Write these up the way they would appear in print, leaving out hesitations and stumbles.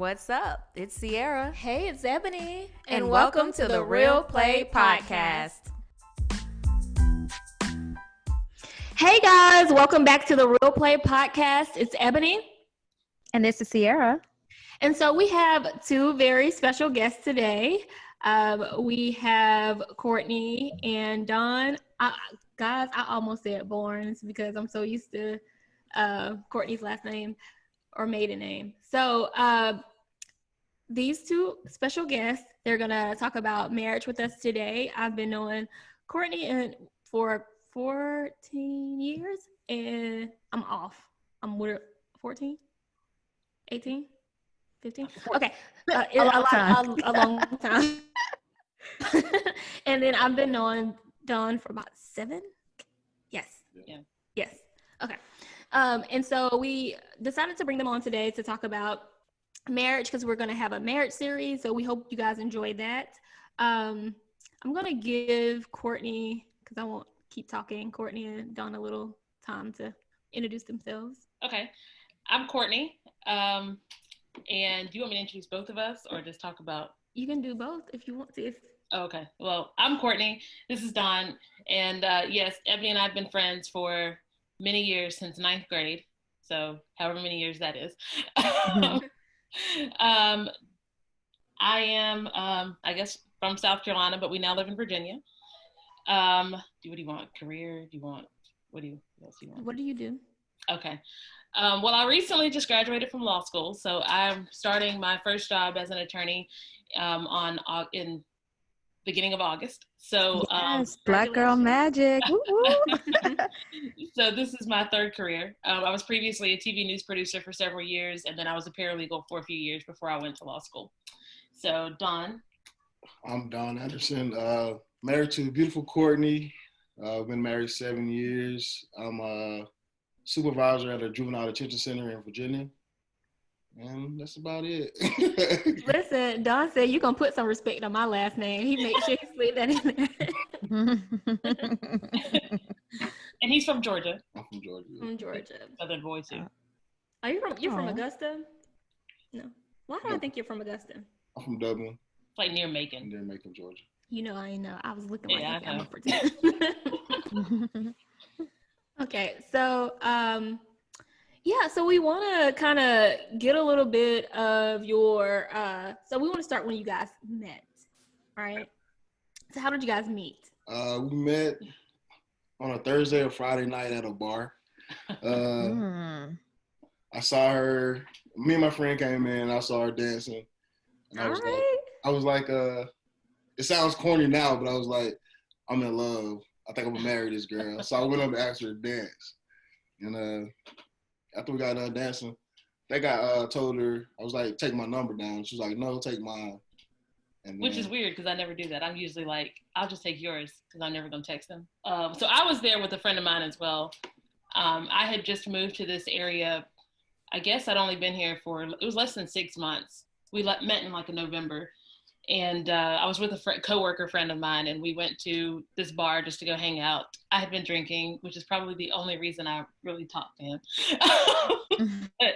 What's up? It's Sierra. Hey, it's Ebony. And welcome to the Real Play Podcast. Hey guys, welcome back to the Real Play Podcast. It's Ebony. And this is Sierra. And so we have two very special guests today. We have Courteney and Don. Guys, I almost said Barnes because I'm so used to Courtney's last name or maiden name. So these two special guests, they're going to talk about marriage with us today. I've been knowing Courteney for 14 years, and I'm off. I'm 14, 18, 15. Okay, a long time. A long time. And then I've been knowing Don for about 7. Yes. Yeah. Yes. Okay. And so we decided to bring them on today to talk about marriage because we're going to have a marriage series. So we hope you guys enjoy that. I'm going to give Courteney, because I won't keep talking, Courteney and Don a little time to introduce themselves. Okay. I'm Courteney. And do you want me to introduce both of us or just talk about? You can do both if you want to. Okay. Well, I'm Courteney. This is Don. And yes, Ebony and I have been friends for many years, since 9th grade. So however many years that is. I am, I guess, from South Carolina, but we now live in Virginia. What do you want? Career? What else do you want? What do you do? Okay. Well, I recently just graduated from law school, so I'm starting my first job as an attorney in beginning of August. So yes, Black Girl Magic. So this is my third career. I was previously a TV news producer for several years, and then I was a paralegal for a few years before I went to law school. So Don. I'm Don Anderson, married to beautiful Courteney. I've been married 7 years. I'm a supervisor at a juvenile detention center in Virginia. And that's about it. Listen, Don said you're going to put some respect on my last name. He made sure he slid that in there. And he's from Georgia. I'm from Georgia. From Georgia. Southern boy too. Are you from Augusta? No. Why do I think you're from Augusta? I'm from Dublin. It's like near Macon. Near Macon, Georgia. You know, I know. I was looking like I I'm pretend. Okay, so so we want to kind of get a little bit of your. So we want to start when you guys met, right? So how did you guys meet? We met on a Thursday or Friday night at a bar. I saw her. Me and my friend came in. I saw her dancing. And I was like, it sounds corny now, but I was like, I'm in love. I think I'm gonna marry this girl. So I went up and asked her to dance. And after we got done dancing, I told her, I was like, take my number down. She was like, no, take mine. Which is weird because I never do that. I'm usually like, I'll just take yours because I'm never gonna text them. So I was there with a friend of mine as well. I had just moved to this area. I guess I'd only been here it was less than 6 months. We met in like in November. And I was with a coworker friend of mine, and we went to this bar just to go hang out. I had been drinking, which is probably the only reason I really talked to him. But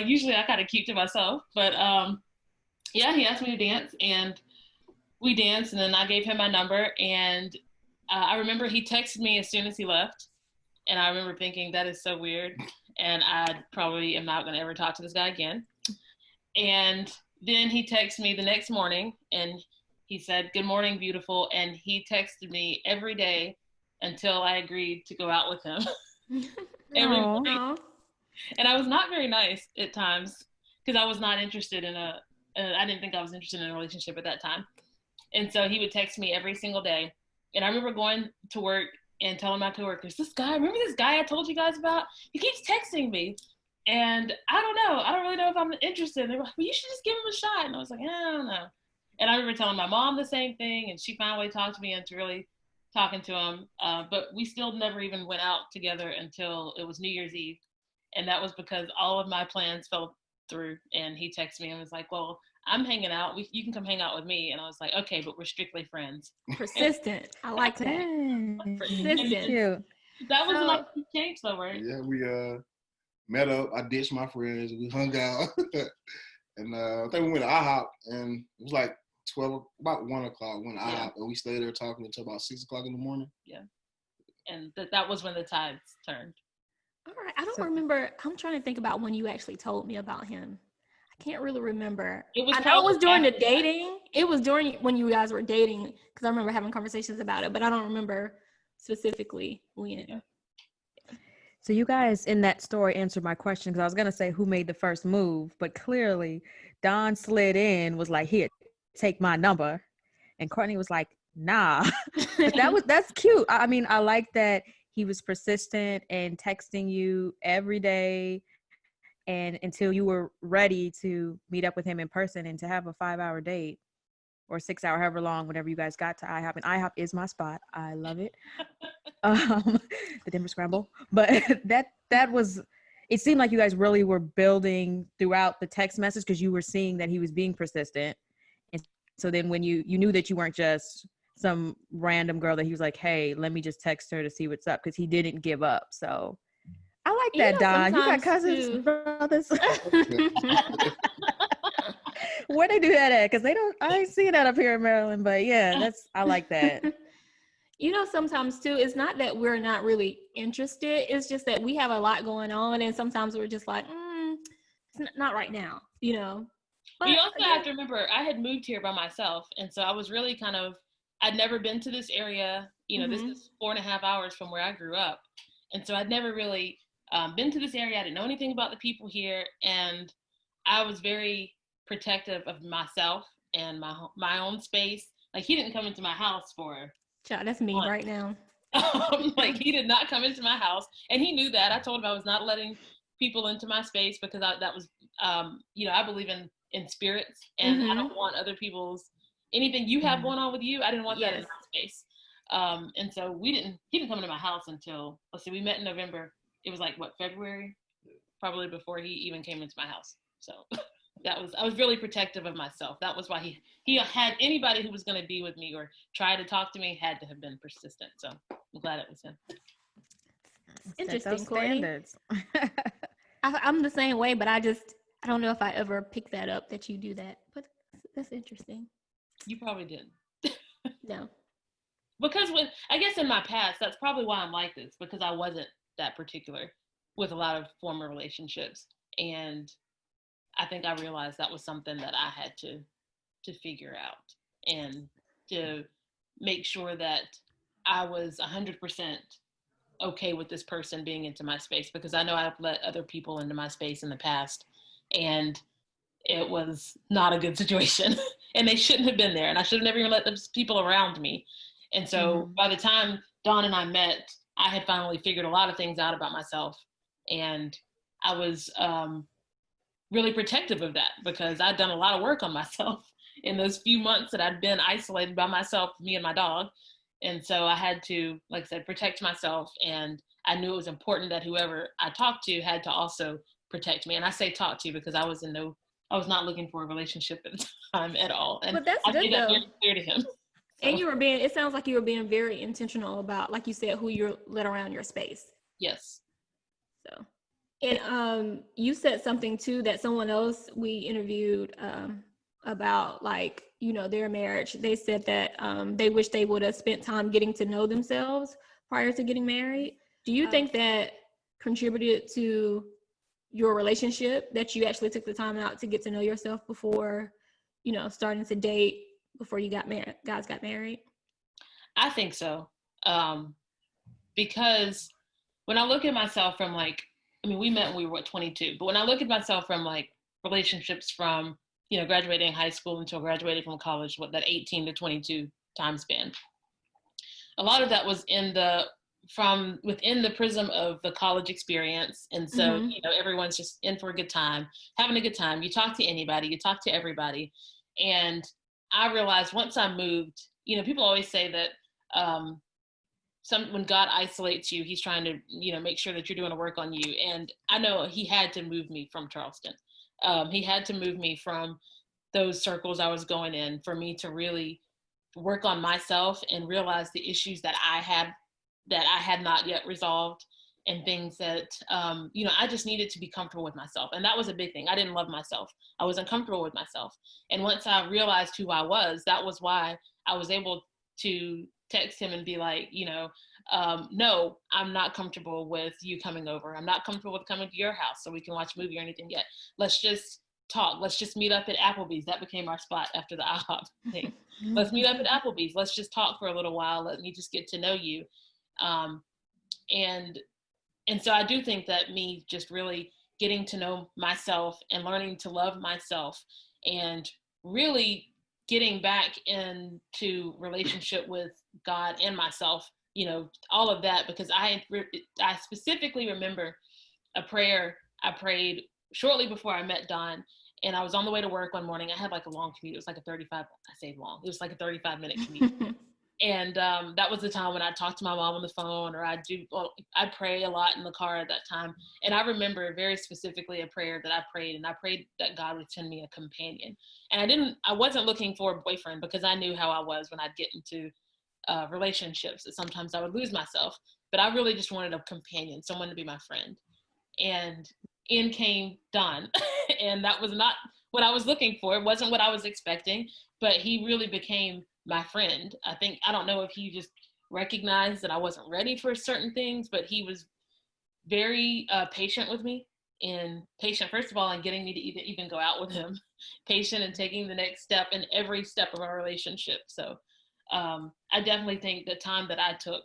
usually I kind of keep to myself. But he asked me to dance, and we danced, and then I gave him my number. And I remember he texted me as soon as he left, and I remember thinking, that is so weird, and I probably am not going to ever talk to this guy again. And then he texted me the next morning, and he said, good morning, beautiful. And he texted me every day until I agreed to go out with him. Every morning. And I was not very nice at times because I was not interested I didn't think I was interested in a relationship at that time. And so he would text me every single day. And I remember going to work and telling my coworkers, remember this guy I told you guys about? He keeps texting me. And I don't know. I don't really know if I'm interested. And they were like, well, you should just give him a shot. And I was like, I don't know. And I remember telling my mom the same thing. And she finally talked to me into really talking to him. But we still never even went out together until it was New Year's Eve. And that was because all of my plans fell through. And he texted me and was like, well, I'm hanging out. You can come hang out with me. And I was like, okay, but we're strictly friends. Persistent. I like that. Persistent. Cute. That was like change though, right? Yeah, met up. I ditched my friends. We hung out. And I think we went to IHOP, and it was like about 1 o'clock, went to IHOP, and we stayed there talking until about 6 o'clock in the morning. Yeah. And that was when the tides turned. All right. I don't remember. I'm trying to think about when you actually told me about him. I can't really remember. I know it was during the dating. It was during when you guys were dating, because I remember having conversations about it, but I don't remember specifically when. Yeah. So you guys in that story answered my question, because I was going to say who made the first move, but clearly Don slid in, was like, here, take my number. And Courtney was like, nah. But that's cute. I mean, I like that he was persistent and texting you every day and until you were ready to meet up with him in person and to have a 5-hour date or 6 hour, however long, whenever you guys got to IHOP. And IHOP is my spot. I love it. The Denver Scramble. But that was, it seemed like you guys really were building throughout the text message, because you were seeing that he was being persistent. And so then when you knew that you weren't just some random girl that he was like, hey, let me just text her to see what's up, because he didn't give up. So I like that, Don. You got cousins, brothers. Where they do that at? Because I ain't seeing that up here in Maryland, but yeah, I like that. Sometimes too, it's not that we're not really interested. It's just that we have a lot going on, and sometimes we're just like, it's not right now, But you also have to remember, I had moved here by myself, and so I was really I'd never been to this area. This is 4.5 hours from where I grew up, and so I'd never really been to this area. I didn't know anything about the people here, and I was very protective of myself and my own space. Like, he didn't come into my house for child, that's me right now. Like, he did not come into my house, and he knew that. I told him I was not letting people into my space, because that was I believe in spirits, and I don't want other people's anything you have going on with you. I didn't want that in my space. And so he didn't come into my house until, let's see, we met in November. It was like February, probably before he even came into my house. So I was really protective of myself. That was why he had anybody who was going to be with me or try to talk to me had to have been persistent. So I'm glad it was him. Interesting, Courtney. I'm the same way, but I don't know if I ever picked that up, that you do that. But that's interesting. You probably didn't. No. Because I guess in my past, that's probably why I'm like this, because I wasn't that particular with a lot of former relationships. And I think I realized that was something that I had to figure out, and to make sure that I was 100% okay with this person being into my space, because I know I've let other people into my space in the past, and it was not a good situation, and they shouldn't have been there, and I should have never even let those people around me. And so by the time Dawn and I met, I had finally figured a lot of things out about myself, and I was really protective of that, because I'd done a lot of work on myself in those few months that I'd been isolated by myself, me and my dog. And so I had to, like I said, protect myself, and I knew it was important that whoever I talked to had to also protect me. And I say talk to because I was not looking for a relationship at the time at all. And but that's I good, made that though. very clear to him. And it sounds like you were being very intentional about, like you said, who you let around your space. Yes. So, and you said something too that someone else we interviewed about, like, their marriage. They said that they wish they would have spent time getting to know themselves prior to getting married. Do you think that contributed to your relationship, that you actually took the time out to get to know yourself before, starting to date, before you guys got married? I think so. Because when I look at myself from we met when we were 22, but when I look at myself from relationships from, graduating high school until graduating from college, that 18 to 22 time span, a lot of that was within the prism of the college experience. And so, everyone's just in for a good time, having a good time. You talk to anybody, you talk to everybody. And I realized once I moved, people always say that when God isolates you, he's trying to, make sure that you're doing a work on you. And I know he had to move me from Charleston. He had to move me from those circles I was going in for me to really work on myself and realize the issues that I had not yet resolved, and things that, I just needed to be comfortable with myself. And that was a big thing. I didn't love myself. I wasn't comfortable with myself. And once I realized who I was, that was why I was able to text him and be like, no, I'm not comfortable with you coming over. I'm not comfortable with coming to your house so we can watch a movie or anything yet. Let's just talk. Let's just meet up at Applebee's. That became our spot after the IHOP thing. Let's meet up at Applebee's. Let's just talk for a little while. Let me just get to know you. And so I do think that me just really getting to know myself and learning to love myself and really getting back into relationship with God and myself, all of that, because I specifically remember a prayer I prayed shortly before I met Don, and I was on the way to work one morning. I had like a long commute. It was like a 35-minute commute. And that was the time when I talked to my mom on the phone, or I'd pray a lot in the car at that time. And I remember very specifically a prayer that I prayed, and I prayed that God would send me a companion. And I wasn't looking for a boyfriend, because I knew how I was when I'd get into relationships, that sometimes I would lose myself. But I really just wanted a companion, someone to be my friend. And in came Don. And that was not what I was looking for. It wasn't what I was expecting, but he really became my friend. I don't know if he just recognized that I wasn't ready for certain things, but he was very patient with me, and patient, first of all, in getting me to even go out with him, patient in taking the next step in every step of our relationship. So I definitely think the time that I took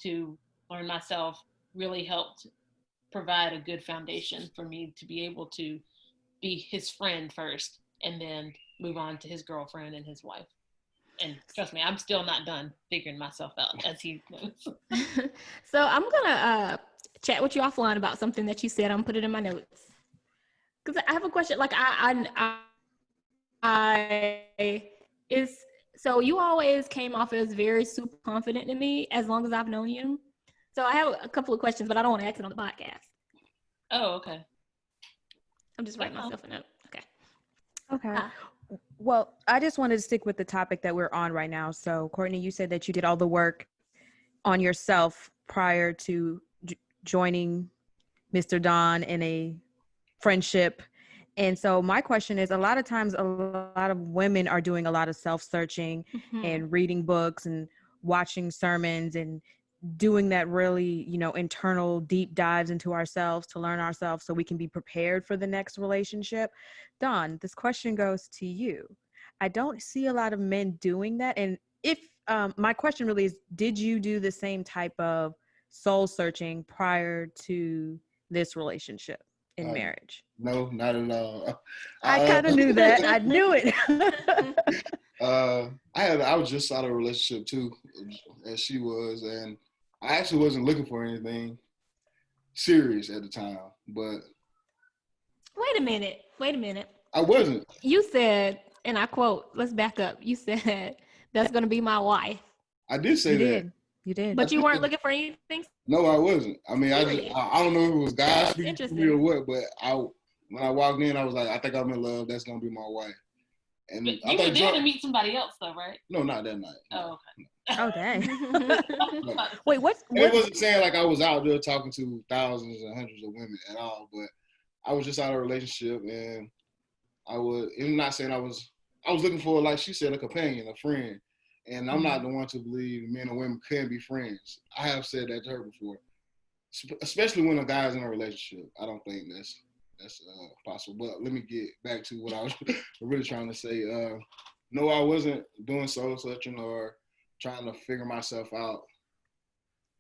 to learn myself really helped provide a good foundation for me to be able to be his friend first, and then move on to his girlfriend and his wife. And trust me, I'm still not done figuring myself out, as he knows. So I'm gonna chat with you offline about something that you said. I'm gonna put it in my notes, because I have a question. Like so you always came off as very super confident to me as long as I've known you. So I have a couple of questions, but I don't want to ask it on the podcast. Oh, okay. I'm just writing myself a note. Okay. Well, I just wanted to stick with the topic that we're on right now. So, Courtney, you said that you did all the work on yourself prior to joining Mr. Don in a friendship. And so my question is, a lot of times, a lot of women are doing a lot of self-searching and reading books and watching sermons and doing that really, internal deep dives into ourselves to learn ourselves so we can be prepared for the next relationship. Don, this question goes to you. I don't see a lot of men doing that. And if my question really is, did you do the same type of soul searching prior to this relationship in marriage? No, not at all. I kind of knew that. I knew it. I was just out of a relationship too, as she was, and I actually wasn't looking for anything serious at the time, but Wait a minute. I wasn't. You said, and I quote, let's back up. You said, that's going to be my wife. I did say that. You did. But you weren't looking for anything? No, I wasn't. I mean, I don't know if it was God speaking to me or what, but when I walked in, I was like, I think I'm in love. That's going to be my wife. And but you were there to meet somebody else, though, right? No, not that night. Oh, okay. Oh, dang. No. Wait, what? It wasn't saying like I was out there talking to thousands and hundreds of women at all, but I was just out of a relationship, and I'm not saying I was looking for, like she said, a companion, a friend. And I'm not the one to believe men and women can be friends. I have said that to her before, especially when a guy's in a relationship. I don't think that's possible. But let me get back to what I was really trying to say. No, I wasn't doing soul searching or trying to figure myself out,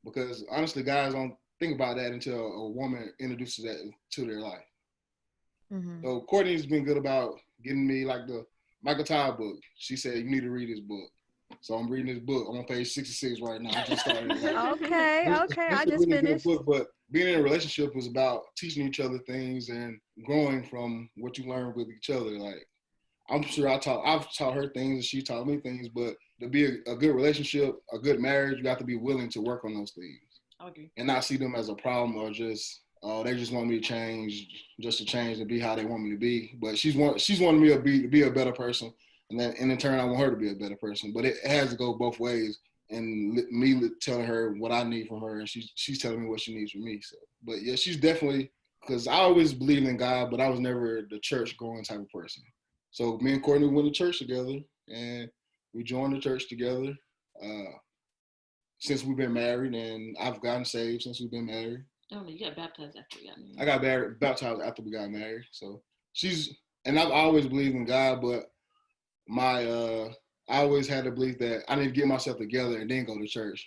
because honestly, guys don't think about that until a woman introduces that to their life. Mm-hmm. So Courtney's been good about getting me like the Michael Todd book. She said, you need to read this book. So I'm reading this book. I'm on page 66 right now. I just started. Okay. I just really finished. Book, but being in a relationship is about teaching each other things and growing from what you learn with each other. Like, I'm sure I've taught her things and she taught me things, but to be a good relationship, a good marriage, you have to be willing to work on those things. Okay. And not see them as a problem or just, they just want me to change just to change and be how they want me to be. But she's wanting me to be a better person. And then in turn, I want her to be a better person. But it has to go both ways. and me telling her what I need from her, and she's telling me what she needs from me. So, but yeah, she's definitely, because I always believed in God, but I was never the church going type of person. So me and Courtney went to church together, and we joined the church together since we've been married, and I've gotten saved since we've been married. Oh, you got baptized after we got married. I got baptized after we got married. So and I've always believed in God, but I always had the belief that I need to get myself together and then go to church.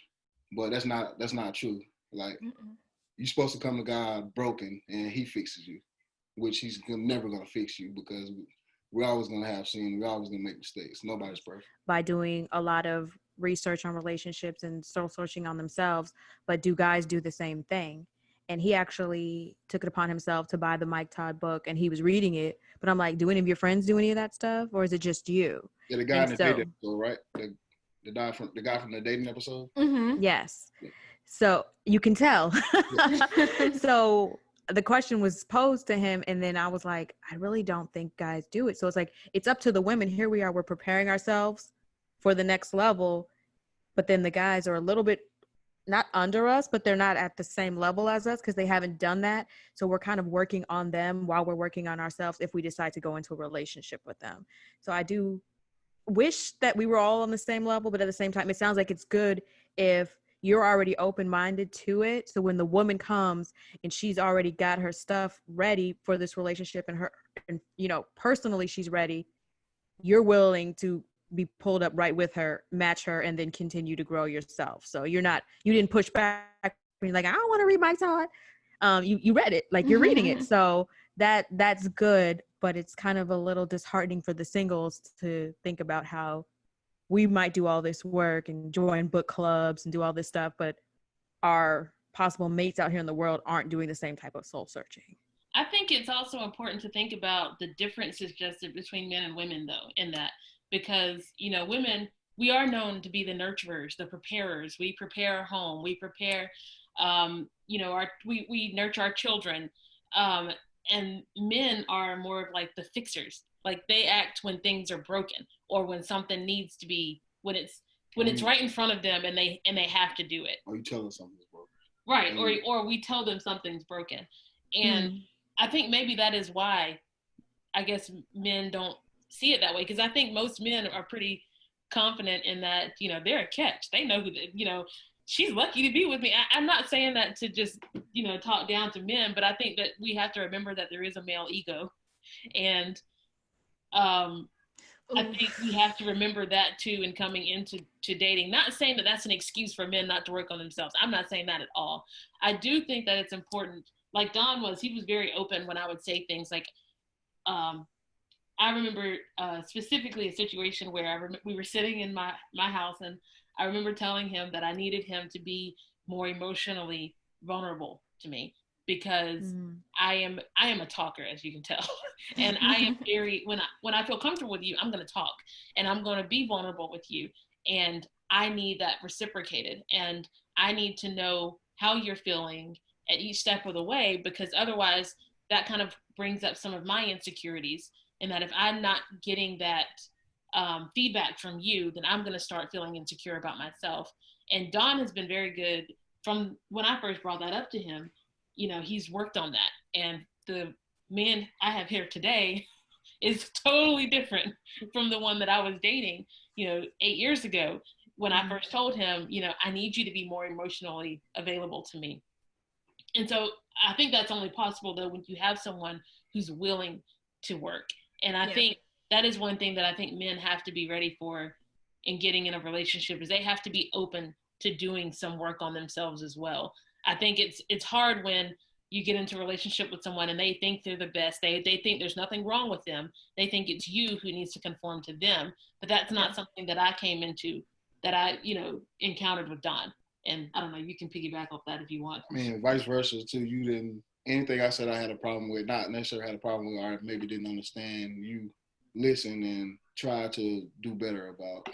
But that's not true. Like, you're supposed to come to God broken and he fixes you, which he's never going to fix you, because we're always going to have sin. We're always going to make mistakes. Nobody's perfect. By doing a lot of research on relationships and soul searching on themselves, but do guys do the same thing? And he actually took it upon himself to buy the Mike Todd book, and he was reading it. But I'm like, do any of your friends do any of that stuff, or is it just you? Yeah, the guy in the dating episode, right? The guy from the dating episode. Mm-hmm. Yes. So you can tell. So the question was posed to him, and then I was like, I really don't think guys do it. So it's like, it's up to the women. Here we are, we're preparing ourselves for the next level, but then the guys are a little bit not under us, but they're not at the same level as us because they haven't done that. So we're kind of working on them while we're working on ourselves if we decide to go into a relationship with them. So I do wish that we were all on the same level, but at the same time, it sounds like it's good if you're already open-minded to it. So when the woman comes and she's already got her stuff ready for this relationship, and personally she's ready, you're willing to be pulled up right with her, match her, and then continue to grow yourself. So you didn't push back when you're like, I don't want to read Mike Todd. You read it, like you're reading it. So that's good, but it's kind of a little disheartening for the singles to think about how we might do all this work and join book clubs and do all this stuff, but our possible mates out here in the world aren't doing the same type of soul searching. I think it's also important to think about the differences just between men and women, though, in that, because, women, we are known to be the nurturers, the preparers. We prepare our home. We prepare, we nurture our children. And men are more of like the fixers. Like, they act when things are broken, or when something needs to be, when it's right in front of them and they have to do it. Or you tell them something's broken. Right. Or we tell them something's broken. And I think maybe that is why, I guess, men don't see it that way. Because I think most men are pretty confident in that, they're a catch. They know she's lucky to be with me. I'm not saying that to just, talk down to men, but I think that we have to remember that there is a male ego. And I think we have to remember that too in coming into dating. Not saying that that's an excuse for men not to work on themselves. I'm not saying that at all. I do think that it's important. Like Don he was very open when I would say things like, I remember specifically a situation where we were sitting in my house, and I remember telling him that I needed him to be more emotionally vulnerable to me, because I am a talker, as you can tell. And I am very, when I feel comfortable with you, I'm going to talk, and I'm going to be vulnerable with you. And I need that reciprocated, and I need to know how you're feeling at each step of the way, because otherwise that kind of brings up some of my insecurities. And that if I'm not getting that feedback from you, then I'm going to start feeling insecure about myself. And Don has been very good from when I first brought that up to him. He's worked on that. And the man I have here today is totally different from the one that I was dating, 8 years ago, when I first told him, I need you to be more emotionally available to me. And so I think that's only possible, though, when you have someone who's willing to work. And I think that is one thing that I think men have to be ready for in getting in a relationship, is they have to be open to doing some work on themselves as well. I think it's hard when you get into a relationship with someone and they think they're the best. They think there's nothing wrong with them. They think it's you who needs to conform to them. But that's not something that I came into, that I, encountered with Don. And I don't know, you can piggyback off that if you want. I mean, vice versa too. You didn't, anything I said I had a problem with, not necessarily had a problem with, or maybe didn't understand, you listened and tried to do better about.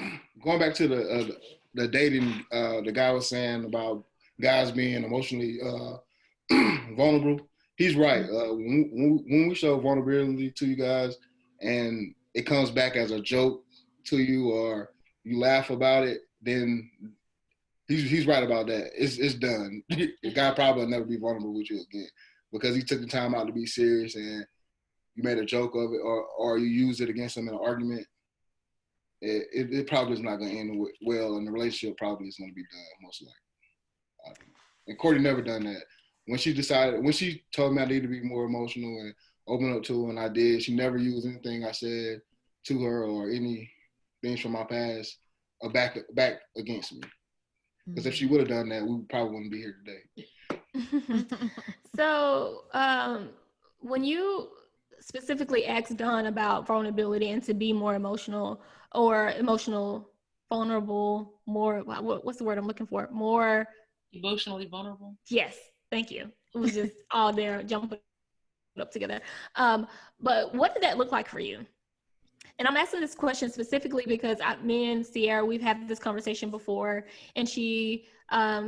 Going back to the dating, the guy was saying about guys being emotionally vulnerable. He's right. When we show vulnerability to you guys and it comes back as a joke to you, or you laugh about it, then he's right about that. It's done. The guy probably will never be vulnerable with you again because he took the time out to be serious and you made a joke of it or you used it against him in an argument. It probably is not going to end well, and the relationship probably is going to be done most likely. And Courtney never done that. When she told me I need to be more emotional and open up to her, and I did, she never used anything I said to her or any things from my past back against me. Because if she would have done that, we probably wouldn't be here today. So, when you specifically asked Don about vulnerability and to be more emotional or vulnerable, more, what's the word I'm looking for? More emotionally vulnerable. Yes, thank you. It was just all there jumping up together. But what did that look like for you? And I'm asking this question specifically because me and Sierra, we've had this conversation before, and she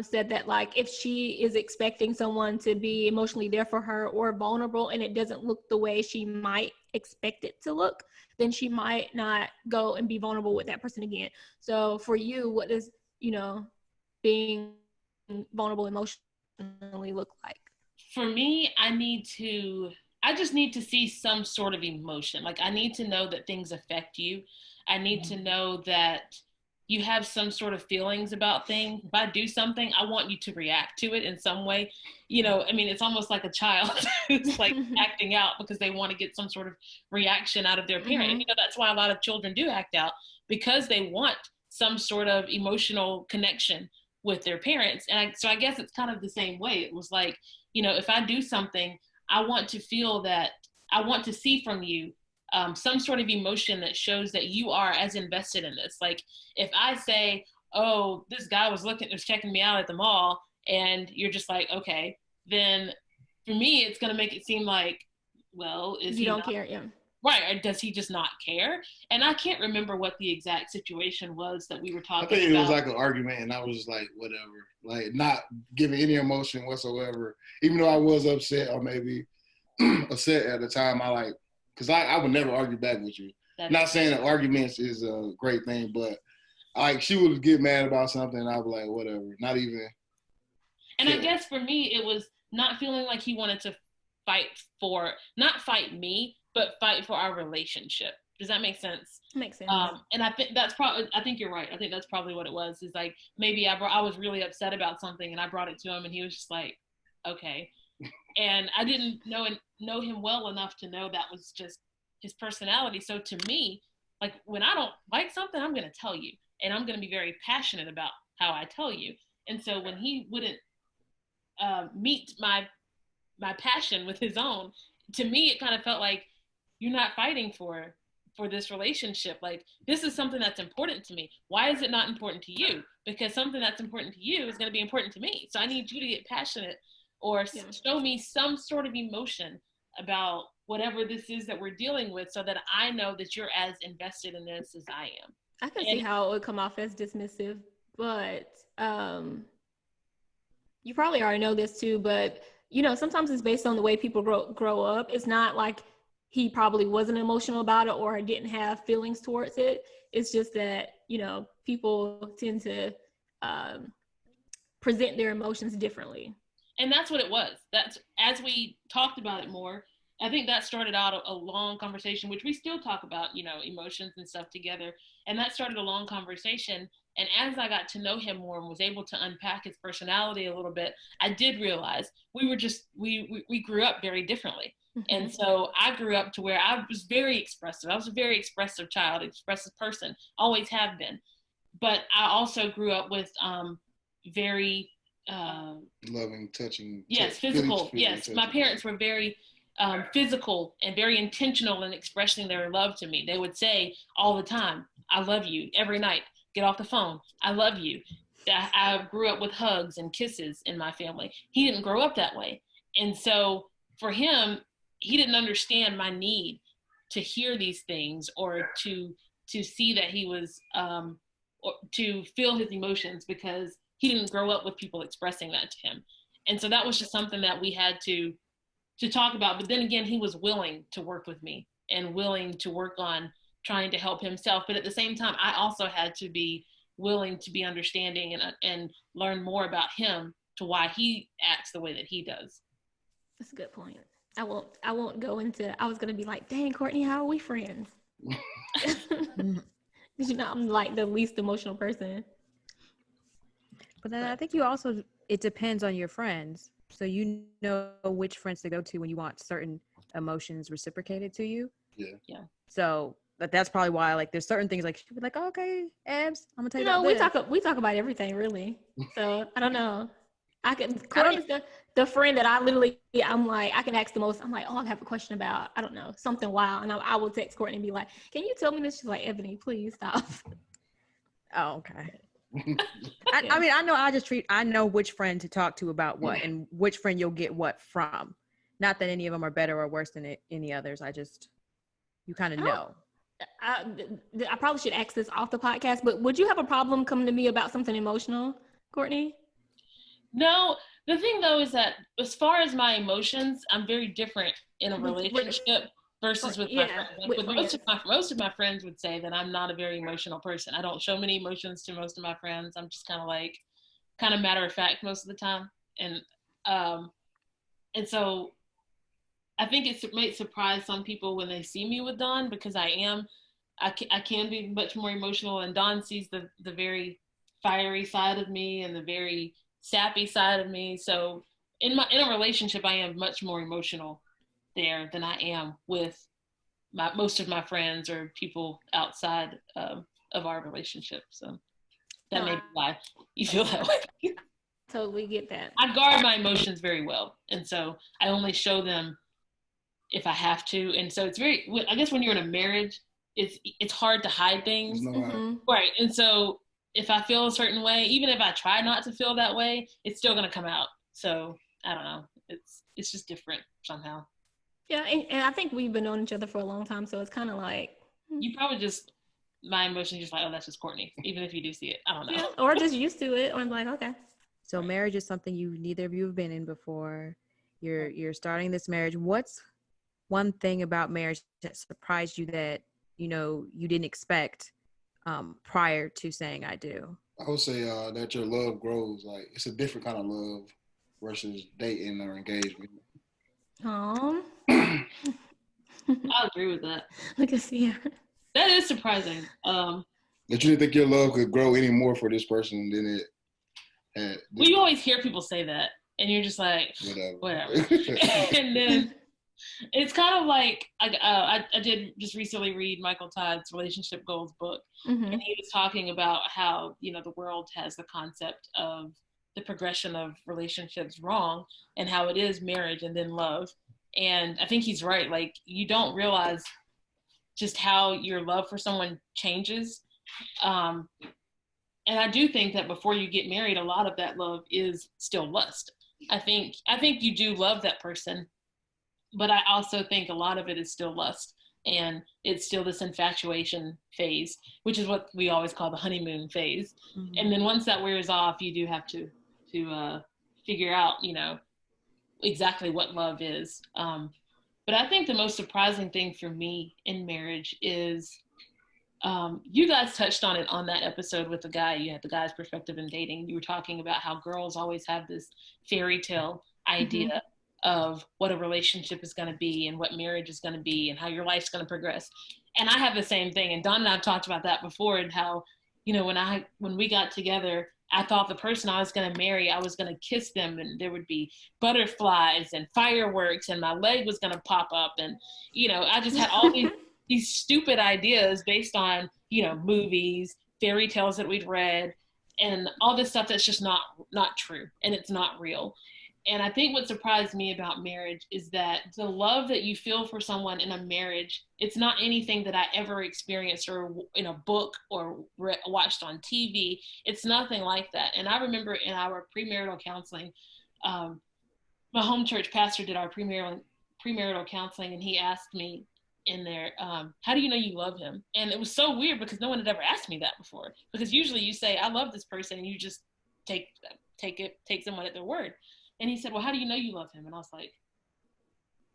said that, like, if she is expecting someone to be emotionally there for her or vulnerable and it doesn't look the way she might expect it to look, then she might not go and be vulnerable with that person again. So for you, what does, being vulnerable emotionally look like? For me, I just need to see some sort of emotion. Like, I need to know that things affect you. I need to know that you have some sort of feelings about things. If I do something, I want you to react to it in some way. It's almost like a child who's like acting out because they want to get some sort of reaction out of their parent. Mm-hmm. And, that's why a lot of children do act out, because they want some sort of emotional connection with their parents. And so I guess it's kind of the same way. It was like, if I do something, I want to feel that, I want to see from you some sort of emotion that shows that you are as invested in this. Like, if I say, oh, this guy was checking me out at the mall, and you're just like, okay, then for me, it's going to make it seem like, well, you don't care, yeah. Right, or does he just not care? And I can't remember what the exact situation was that we were talking about. I think it was like an argument, and I was just like, whatever. Like, not giving any emotion whatsoever. Even though I was upset or maybe upset at the time, because I would never argue back with you. Not saying that arguments is a great thing, but she would get mad about something, and I'd be like, whatever. Not even. And I guess for me, it was not feeling like he wanted to not fight me, but fight for our relationship. Does that make sense? Makes sense. And I think I think you're right. I think that's probably what it was. Is like, maybe I was really upset about something and I brought it to him and he was just like, okay. And I didn't know him well enough to know that was just his personality. So to me, like, when I don't like something, I'm going to tell you, and I'm going to be very passionate about how I tell you. And so when he wouldn't meet my passion with his own, to me, it kind of felt like, you're not fighting for this relationship. Like, this is something that's important to me. Why is it not important to you? Because something that's important to you is going to be important to me. So I need you to get passionate or show me some sort of emotion about whatever this is that we're dealing with, so that I know that you're as invested in this as I am. I can see how it would come off as dismissive, but you probably already know this too, but sometimes it's based on the way people grow up. It's not like he probably wasn't emotional about it or didn't have feelings towards it. It's just that, people tend to present their emotions differently. And that's what it was. That's, as we talked about it more, I think that started out a long conversation, which we still talk about, emotions and stuff together. And that started a long conversation. And as I got to know him more and was able to unpack his personality a little bit, I did realize we grew up very differently. Mm-hmm. And so I grew up to where I was very expressive. I was a very expressive child, expressive person, always have been. But I also grew up with very loving, touching. Yes, physical. Yes, my parents were very physical and very intentional in expressing their love to me. They would say all the time, I love you, every night. Get off the phone. I love you. I grew up with hugs and kisses in my family. He didn't grow up that way. And so for him, he didn't understand my need to hear these things or to see that he was, or to feel his emotions, because he didn't grow up with people expressing that to him. And so that was just something that we had to talk about. But then again, he was willing to work with me and willing to work on trying to help himself. But at the same time, I also had to be willing to be understanding and learn more about him to why he acts the way that he does. That's a good point. I won't go into, I was going to be like, dang, Courtney, how are we friends? You know, I'm like the least emotional person. But then I think you also, it depends on your friends. So you know which friends to go to when you want certain emotions reciprocated to you. Yeah. So, but that's probably why, like, there's certain things like she'd be like, oh, okay, Abs, I'm gonna tell you No, about this. we talk about everything really. So I don't know. Courtney's I the friend that I'm like, I can ask the most. I'm like, oh, I have a question about, I don't know, something wild. And I will text Courtney and be like, can you tell me this? She's like, Ebony, please stop. Oh, okay. Yeah. I mean, I know which friend to talk to about what and which friend you'll get what from. Not that any of them are better or worse than any others. You kind of know. I probably should ask this off the podcast, but would you have a problem coming to me about something emotional, Courtney? No, the thing though is that as far as my emotions, I'm very different in a relationship versus with my friends. Like with most of my friends would say that I'm not a very emotional person. I don't show many emotions to most of my friends. I'm just kind of matter of fact most of the time. And so I think it might surprise some people when they see me with Don, because I can be much more emotional, and Don sees the very fiery side of me and the very sappy side of me. So in a relationship, I am much more emotional there than I am with most of my friends or people outside of our relationship. So that may be why you feel that way. Totally get that. I guard my emotions very well, and so I only show them if I have to. And so it's I guess when you're in a marriage, it's hard to hide things. Right. And so if I feel a certain way, even if I try not to feel that way, it's still going to come out. So I don't know. It's just different somehow. Yeah. And I think we've been knowing each other for a long time. So it's kind of like, you probably just, my emotions just like, oh, that's just Courtney. Even if you do see it, I don't know. Yeah, or just used to it. Or I'm like, okay. So marriage is something neither of you have been in before. You're starting this marriage. What's one thing about marriage that surprised you that, you didn't expect prior to saying I do? I would say that your love grows. Like, it's a different kind of love versus dating or engagement. I agree with that. Look at Sierra. That is surprising. That you didn't think your love could grow any more for this person than it had. Well, you always hear people say that, and you're just like, whatever. And then it's kind of like, I did just recently read Michael Todd's Relationship Goals book, and he was talking about how, the world has the concept of the progression of relationships wrong, and how it is marriage and then love. And I think he's right. Like, you don't realize just how your love for someone changes. And I do think that before you get married, a lot of that love is still lust. I think you do love that person, but I also think a lot of it is still lust, and it's still this infatuation phase, which is what we always call the honeymoon phase. Mm-hmm. And then once that wears off, you do have to figure out, exactly what love is. But I think the most surprising thing for me in marriage is, you guys touched on it on that episode with the guy. You had the guy's perspective in dating. You were talking about how girls always have this fairy tale idea of what a relationship is going to be and what marriage is going to be and how your life's going to progress. And I have the same thing. And Don and I have talked about that before, and how, when we got together, I thought the person I was going to marry, I was going to kiss them, and there would be butterflies and fireworks, and my leg was going to pop up. And, I just had all these stupid ideas based on, movies, fairy tales that we'd read, and all this stuff that's just not true, and it's not real. And I think what surprised me about marriage is that the love that you feel for someone in a marriage, it's not anything that I ever experienced or in a book or watched on TV. It's nothing like that. And I remember in our premarital counseling, my home church pastor did our premarital counseling, and he asked me in there, how do you know you love him? And it was so weird because no one had ever asked me that before. Because usually you say, I love this person, and you just take someone at their word. And he said, well, how do you know you love him? And I was like,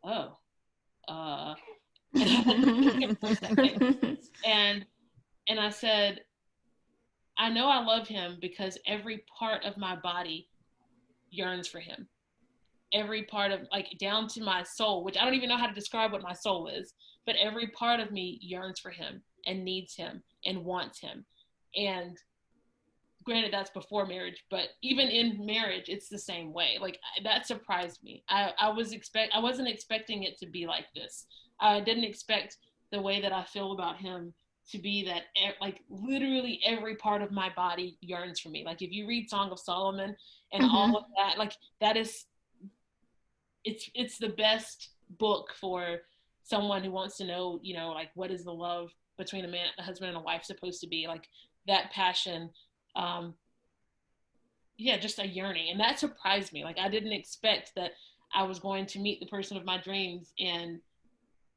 oh, and I said, I know I love him because every part of my body yearns for him. Every part of, like, down to my soul, which I don't even know how to describe what my soul is, but every part of me yearns for him and needs him and wants him. And granted, that's before marriage, but even in marriage, it's the same way. Like, that surprised me. I wasn't expecting it to be like this. I didn't expect the way that I feel about him to be that, like, literally every part of my body yearns for me. Like, if you read Song of Solomon and all of that, like, that is, it's the best book for someone who wants to know, you know, like, what is the love between a husband and a wife supposed to be, like, that passion. Yeah, just a yearning. And that surprised me. Like, I didn't expect that I was going to meet the person of my dreams and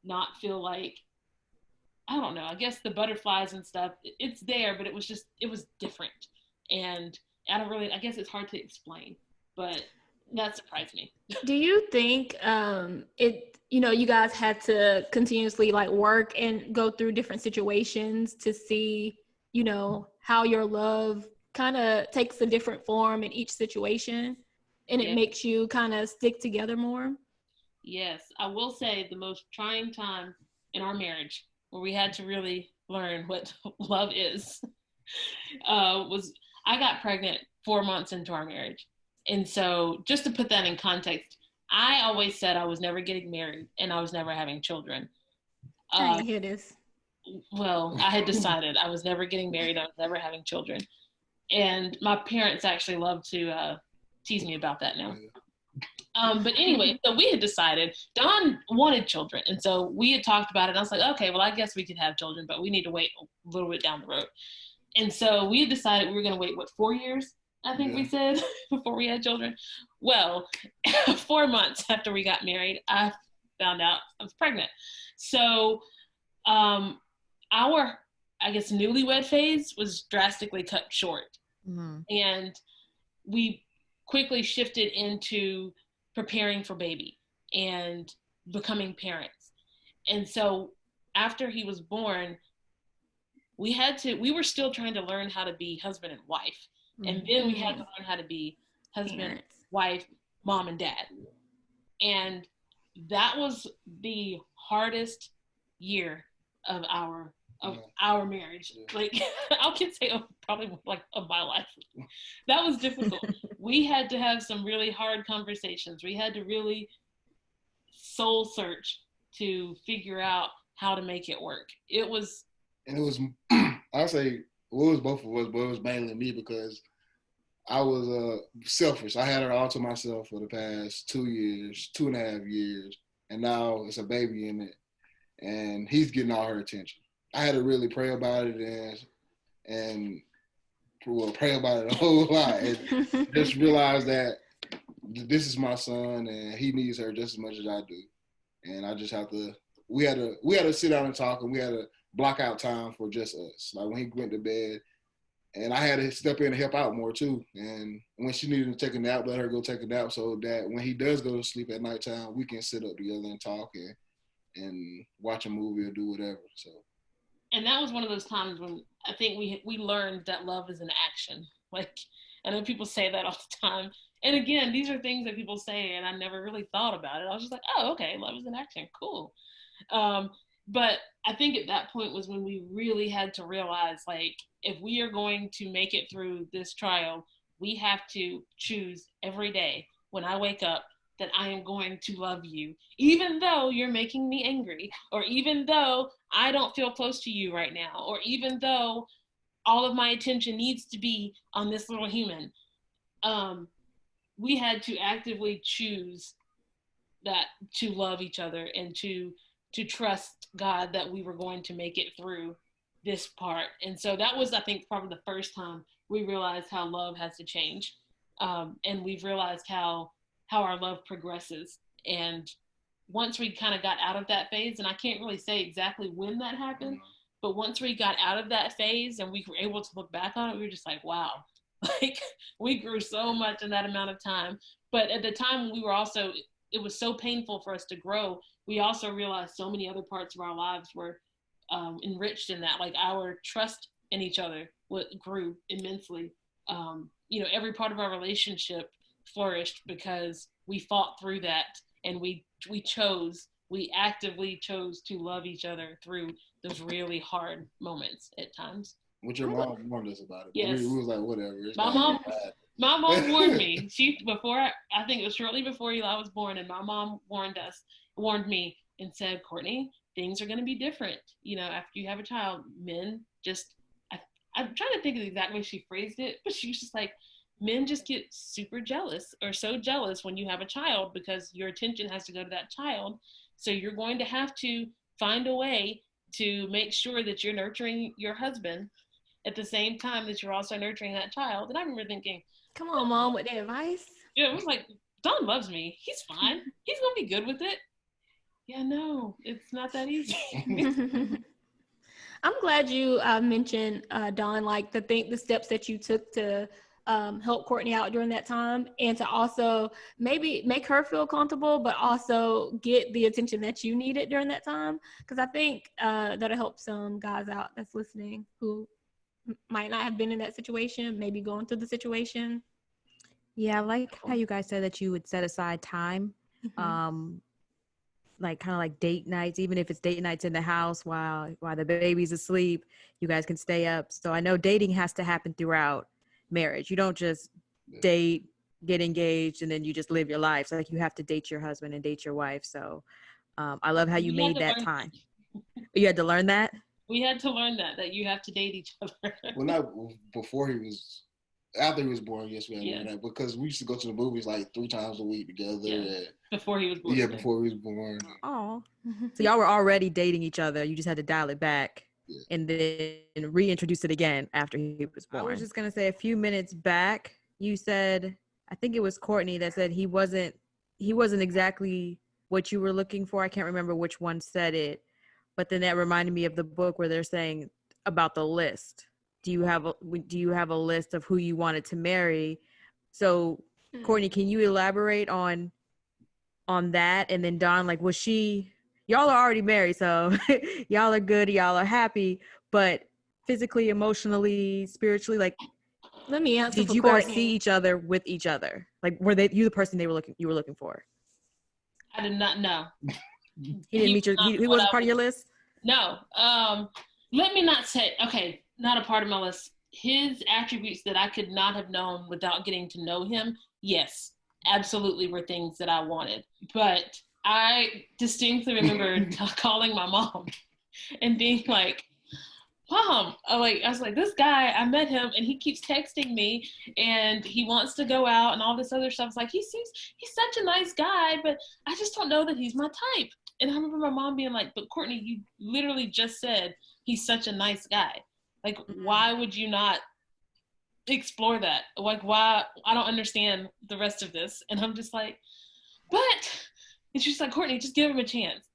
not feel like, I don't know, I guess the butterflies and stuff, it's there, but it was different. And I guess it's hard to explain, but that surprised me. Do you think you guys had to continuously, like, work and go through different situations to see, how your love kind of takes a different form in each situation, and it makes you kind of stick together more? Yes, I will say the most trying time in our marriage, where we had to really learn what love is, was I got pregnant 4 months into our marriage. And so, just to put that in context, I always said I was never getting married and I was never having children. I didn't hear this. Well, I had decided I was never getting married. I was never having children. And my parents actually love to tease me about that now. But anyway, so we had decided, Don wanted children. And so we had talked about it. And I was like, okay, well, I guess we could have children, but we need to wait a little bit down the road. And so we had decided we were going to wait, 4 years? I think we said, before we had children. Well, 4 months after we got married, I found out I was pregnant. So our, I guess, newlywed phase was drastically cut short. Mm-hmm. And we quickly shifted into preparing for baby and becoming parents. And so after he was born, we were still trying to learn how to be husband and wife. And then we had to learn how to be husband, wife, mom, and dad. And that was the hardest year of our marriage. Like, I can say probably like of my life. That was difficult. We had to have some really hard conversations. We had to really soul search to figure out how to make it work. I'll say, well, it was both of us, but it was mainly me because I was selfish. I had her all to myself for the past 2.5 years, and now it's a baby in it, and he's getting all her attention. I had to really pray about it and pray about it a whole lot, and just realize that this is my son, and he needs her just as much as I do, and I just have to. We had to sit down and talk, and we had to block out time for just us. Like, when he went to bed. And I had to step in and help out more too. And when she needed to take a nap, let her go take a nap, so that when he does go to sleep at nighttime, we can sit up together and talk and watch a movie or do whatever. So. And that was one of those times when I think we learned that love is an action. Like, I know people say that all the time. And again, these are things that people say, and I never really thought about it. I was just like, oh, okay, love is an action, cool. But I think at that point was when we really had to realize, like, if we are going to make it through this trial, we have to choose every day when I wake up that I am going to love you, even though you're making me angry, or even though I don't feel close to you right now, or even though all of my attention needs to be on this little human. We had to actively choose that, to love each other and to trust God that we were going to make it through this part. And so that was, I think, probably the first time we realized how love has to change. And we've realized how our love progresses. And once we kind of got out of that phase, and I can't really say exactly when that happened, but once we got out of that phase and we were able to look back on it, we were just like, wow, like, we grew so much in that amount of time. But at the time, we were also, it was so painful for us to grow. We also realized so many other parts of our lives were enriched in that. Like, our trust in each other grew immensely. You know, every part of our relationship flourished because we fought through that, and we actively chose to love each other through those really hard moments at times. What your mom warned us about it. Yes. We was like, whatever. It's My mom warned me. I think it was shortly before Eli was born, and my mom warned me and said, Courtney, things are going to be different. You know, after you have a child, men just, I'm trying to think of the exact way she phrased it, but she was just like, men just get super jealous or so jealous when you have a child because your attention has to go to that child. So you're going to have to find a way to make sure that you're nurturing your husband at the same time that you're also nurturing that child. And I remember thinking, come on, Mom, with the advice. Yeah, it was like, Don loves me. He's fine. He's going to be good with it. Yeah, no, it's not that easy. I'm glad you mentioned, Don, like the steps that you took to help Courtney out during that time, and to also maybe make her feel comfortable, but also get the attention that you needed during that time. Because I think that'll help some guys out that's listening who might not have been in that situation, maybe going through the situation. Yeah, I like how you guys said that you would set aside time. Like kind of like date nights, even if it's date nights in the house while the baby's asleep, you guys can stay up. So I know dating has to happen throughout marriage. You don't just date, get engaged, and then you just live your life. So like you have to date your husband and date your wife. So I love how you made that time. You had to learn that? We had to learn that you have to date each other. Well, not before he was, after he was born, yes, we had to learn that, because we used to go to the movies like 3 times a week together. Yeah. Before he was born. Yeah, before he was born. Oh. So y'all were already dating each other. You just had to dial it back and then reintroduce it again after he was born. I was just going to say, a few minutes back, you said, I think it was Courtney that said he wasn't exactly what you were looking for. I can't remember which one said it, but then that reminded me of the book where they're saying about the list. Do you have a list of who you wanted to marry? So Courtney, can you elaborate on that? And then Don, like, y'all are already married, so y'all are good, y'all are happy, but physically, emotionally, spiritually, like, let me answer. Did you guys see each other with each other? Like, were you the person you were looking for? I did not know. He didn't meet he wasn't part of your list? No. Let me not say, okay, not a part of my list. His attributes that I could not have known without getting to know him, yes, absolutely were things that I wanted. But I distinctly remember calling my mom and being like, Mom, I was like, this guy, I met him and he keeps texting me and he wants to go out and all this other stuff. It's like, he's such a nice guy, but I just don't know that he's my type. And I remember my mom being like, but Courtney, you literally just said he's such a nice guy. Like, why would you not explore that? Like, why? I don't understand the rest of this. And I'm just like, but, and she's like, Courtney, just give him a chance.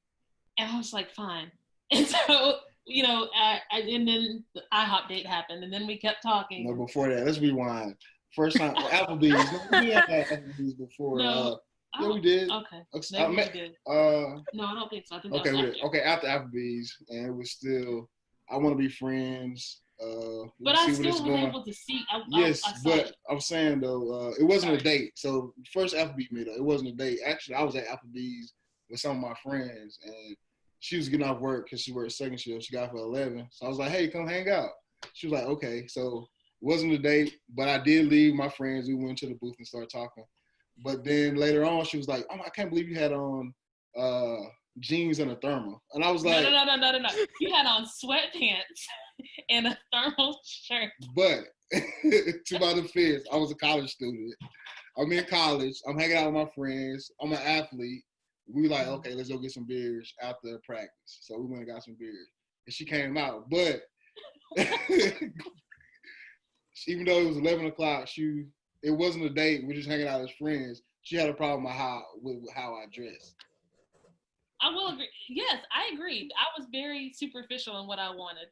And I was like, fine. And so, you know, and then the IHOP date happened, and then we kept talking. No, before that, let's rewind. First time, Applebee's. We had Applebee's before. No, yeah, we did. Okay. Maybe we did. No, I don't think so. I think okay, that was after. Okay, after Applebee's, and it was still, I want to be friends. But I still was able to see. Yes, but I'm saying though, it wasn't a date. So first Applebee's meetup, it wasn't a date. Actually, I was at Applebee's with some of my friends, and she was getting off work because she worked second shift. She got off at 11. So I was like, hey, come hang out. She was like, okay. So it wasn't a date, but I did leave my friends. We went to the booth and started talking. But then later on, she was like, oh, I can't believe you had on jeans and a thermal. And I was like, No. You had on sweatpants and a thermal shirt. But to my defense, I was a college student. I'm in college. I'm hanging out with my friends. I'm an athlete. We like, okay, let's go get some beers after practice. So we went and got some beers. And she came out. But even though it was 11 o'clock, it wasn't a date. We're just hanging out as friends. She had a problem with how I dressed. I will agree. Yes, I agreed. I was very superficial in what I wanted.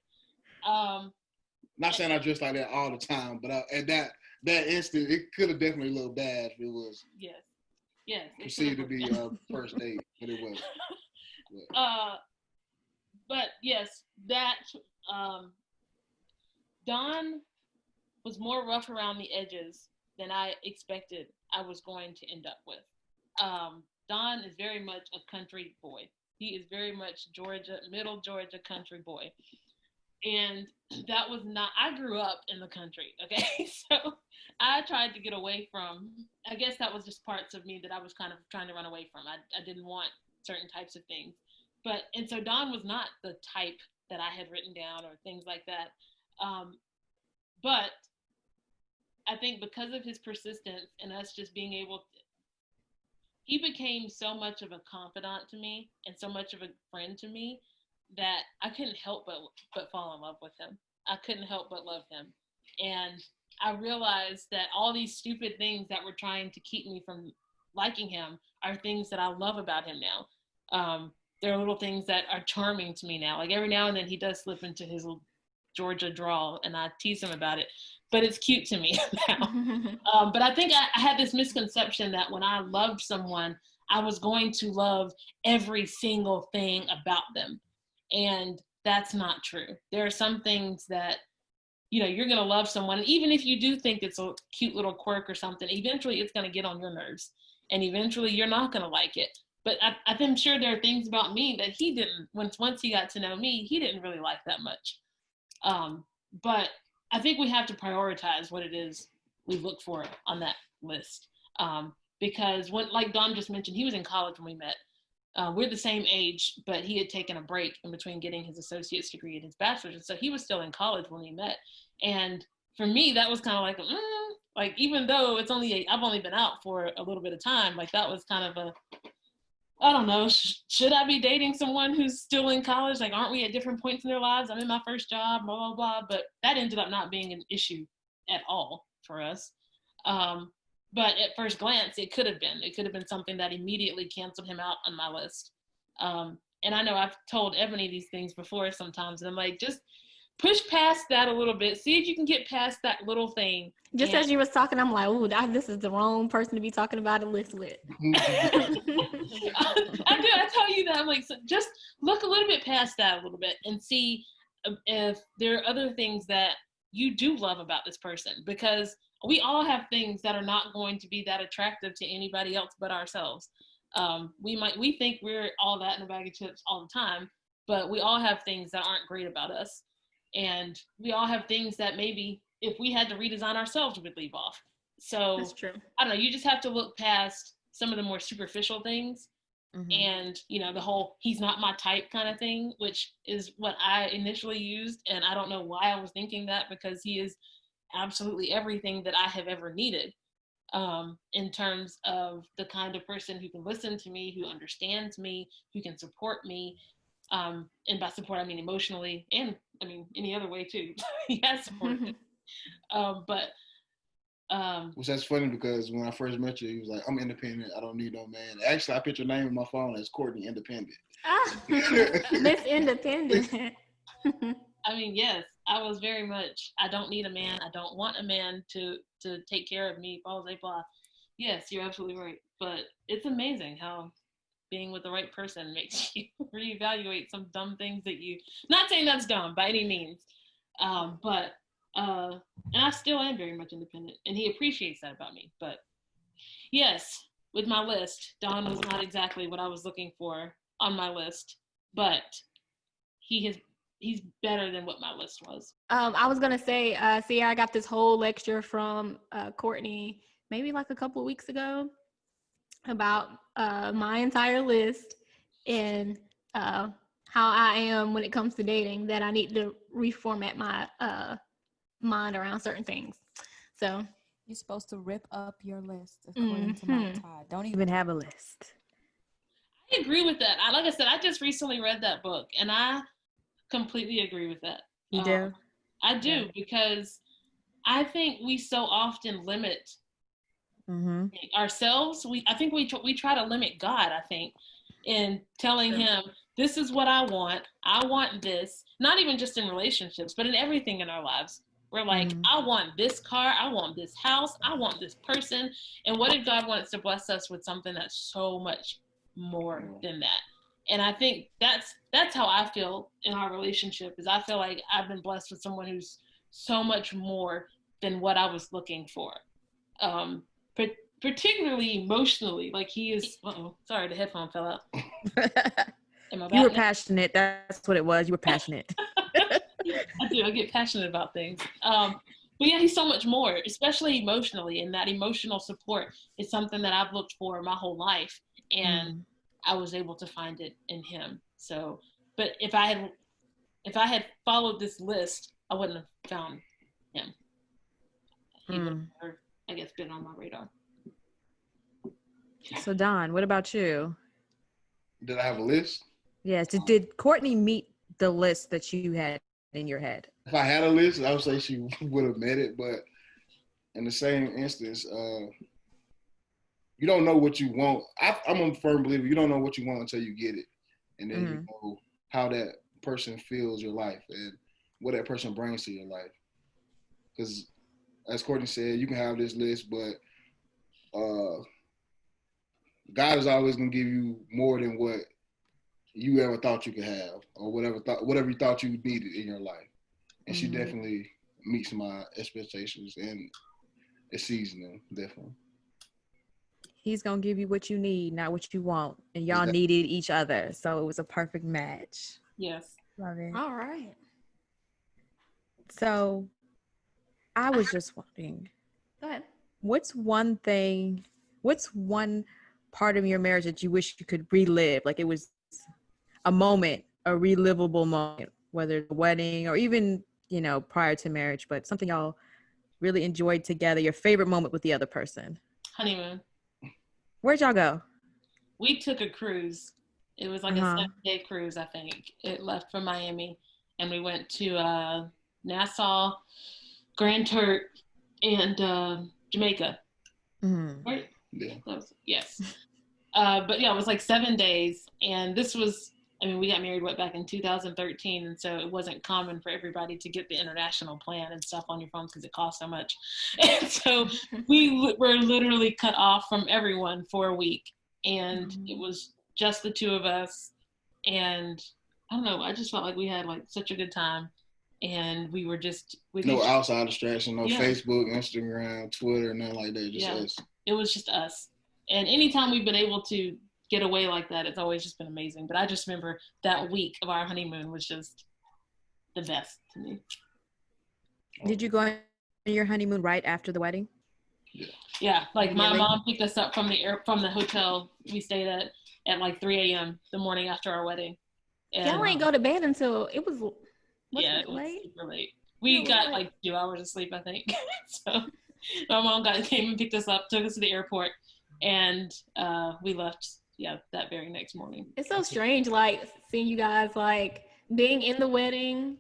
Not saying I dressed like that all the time, but at that instant, it could have definitely looked bad if it was. Yes. Perceived to be a first date, but it wasn't. But yes, that Don was more rough around the edges than I expected I was going to end up with. Don is very much a country boy. He is very much middle Georgia country boy. And that was not, I grew up in the country, okay? So I tried to get away from, I guess that was just parts of me that I was kind of trying to run away from. I didn't want certain types of things. And so Don was not the type that I had written down or things like that. But I think because of his persistence and us just being able to, he became so much of a confidant to me and so much of a friend to me that I couldn't help but fall in love with him. I couldn't help but love him. And I realized that all these stupid things that were trying to keep me from liking him are things that I love about him now. There are little things that are charming to me now. Like every now and then he does slip into his little Georgia drawl and I tease him about it, but it's cute to me now. But I think I had this misconception that when I loved someone, I was going to love every single thing about them. And that's not true. There are some things that, you're going to love someone. Even if you do think it's a cute little quirk or something, eventually it's going to get on your nerves. And eventually you're not going to like it. But I'm sure there are things about me that he didn't, once he got to know me, he didn't really like that much. But I think we have to prioritize what it is we look for on that list. Because like Don just mentioned, he was in college when we met. We're the same age, but he had taken a break in between getting his associate's degree and his bachelor's. And so he was still in college when we met. And for me, that was kind of like, even though I've only been out for a little bit of time, like that was kind of I don't know, should I be dating someone who's still in college? Like, aren't we at different points in their lives? I'm in my first job, blah, blah, blah. But that ended up not being an issue at all for us. But at first glance, it could have been. It could have been something that immediately canceled him out on my list. And I know I've told Ebony these things before sometimes, and I'm like, just push past that a little bit. See if you can get past that little thing. Just as you was talking, I'm like, ooh, this is the wrong person to be talking about a list with. I tell you that. I'm like, so just look a little bit past that a little bit and see if there are other things that you do love about this person, because we all have things that are not going to be that attractive to anybody else but ourselves. We think we're all that in a bag of chips all the time, but we all have things that aren't great about us. And we all have things that maybe if we had to redesign ourselves, we'd leave off. So that's true. I don't know. You just have to look past some of the more superficial things. Mm-hmm. And, the whole he's not my type kind of thing, which is what I initially used. And I don't know why I was thinking that, because he is absolutely everything that I have ever needed, in terms of the kind of person who can listen to me, who understands me, who can support me. And by support, I mean emotionally, and I mean any other way too. He has support. Which that's funny, because when I first met you, he was like, I'm independent. I don't need no man. Actually, I put your name in my phone as Courteney Independent. Miss Independent. I mean, yes, I was very much, I don't need a man. I don't want a man to take care of me, blah, blah, blah. Yes, you're absolutely right. But it's amazing how being with the right person makes you reevaluate some dumb things that not saying that's dumb by any means, but and I still am very much independent, and he appreciates that about me. But yes, with my list, Don was not exactly what I was looking for on my list, but he's better than what my list was. I was gonna say, Sierra, I got this whole lecture from Courtney maybe like a couple of weeks ago about my entire list and how I am when it comes to dating, that I need to reformat my mind around certain things. So you're supposed to rip up your list according to my Todd. Don't even have a list. I agree with that. Like I said, I just recently read that book, and I completely agree with that. You do? I do, because I think we so often limit ourselves. I think we try to limit God, I think, in telling him, this is what I want. I want this. Not even just in relationships, but in everything in our lives. We're like, I want this car. I want this house. I want this person. And what if God wants to bless us with something that's so much more than that? And I think that's how I feel in our relationship, is I feel like I've been blessed with someone who's so much more than what I was looking for. Particularly emotionally, like he is, sorry, the headphone fell out. Am I back You were now? passionate. That's what it was. You were passionate. I get passionate about things. But yeah, he's so much more, especially emotionally, and that emotional support is something that I've looked for my whole life, and I was able to find it in him. So, but if I had followed this list, I wouldn't have found him. He would have never, I guess, been on my radar. So Don, what about you? Did I have a list? Yes. Did Courtney meet the list that you had in your head? If I had a list, I would say she would have met it. But in the same instance, you don't know what you want. I'm a firm believer. You don't know what you want until you get it. And then you know how that person feels your life and what that person brings to your life. Because as Courtney said, you can have this list, but God is always going to give you more than what you ever thought you could have, or whatever you thought you needed in your life. And she definitely meets my expectations and exceeds them, definitely. He's going to give you what you need, not what you want. And y'all needed each other. So it was a perfect match. Yes. Love it. All right. So I was just wondering, Go ahead. what's one part of your marriage that you wish you could relive? Like it was a moment, a relivable moment, whether the wedding or even, prior to marriage, but something y'all really enjoyed together, your favorite moment with the other person. Honeymoon. Where'd y'all go? We took a cruise. It was like a 7-day cruise, I think. It left from Miami, and we went to Nassau, Grand Turk, and Jamaica. Right? Yeah. Yes. But yeah, it was like 7 days, and this was, we got married back in 2013, and so it wasn't common for everybody to get the international plan and stuff on your phones because it costs so much. And so we were literally cut off from everyone for a week, and it was just the two of us. And I don't know, I just felt like we had like such a good time, and we were just no outside distraction, no Facebook, Instagram, Twitter, nothing like that. Just us. It was just us. And anytime we've been able to get away like that, it's always just been amazing. But I just remember that week of our honeymoon was just the best to me. Did you go on your honeymoon right after the wedding? Yeah, like my mom picked us up from the hotel we stayed at like 3 a.m. the morning after our wedding. And y'all ain't go to bed until it was it was super late. We got like 2 hours of sleep, I think. So my mom came and picked us up, took us to the airport, and we left that very next morning. It's so strange, like seeing you guys like being in the wedding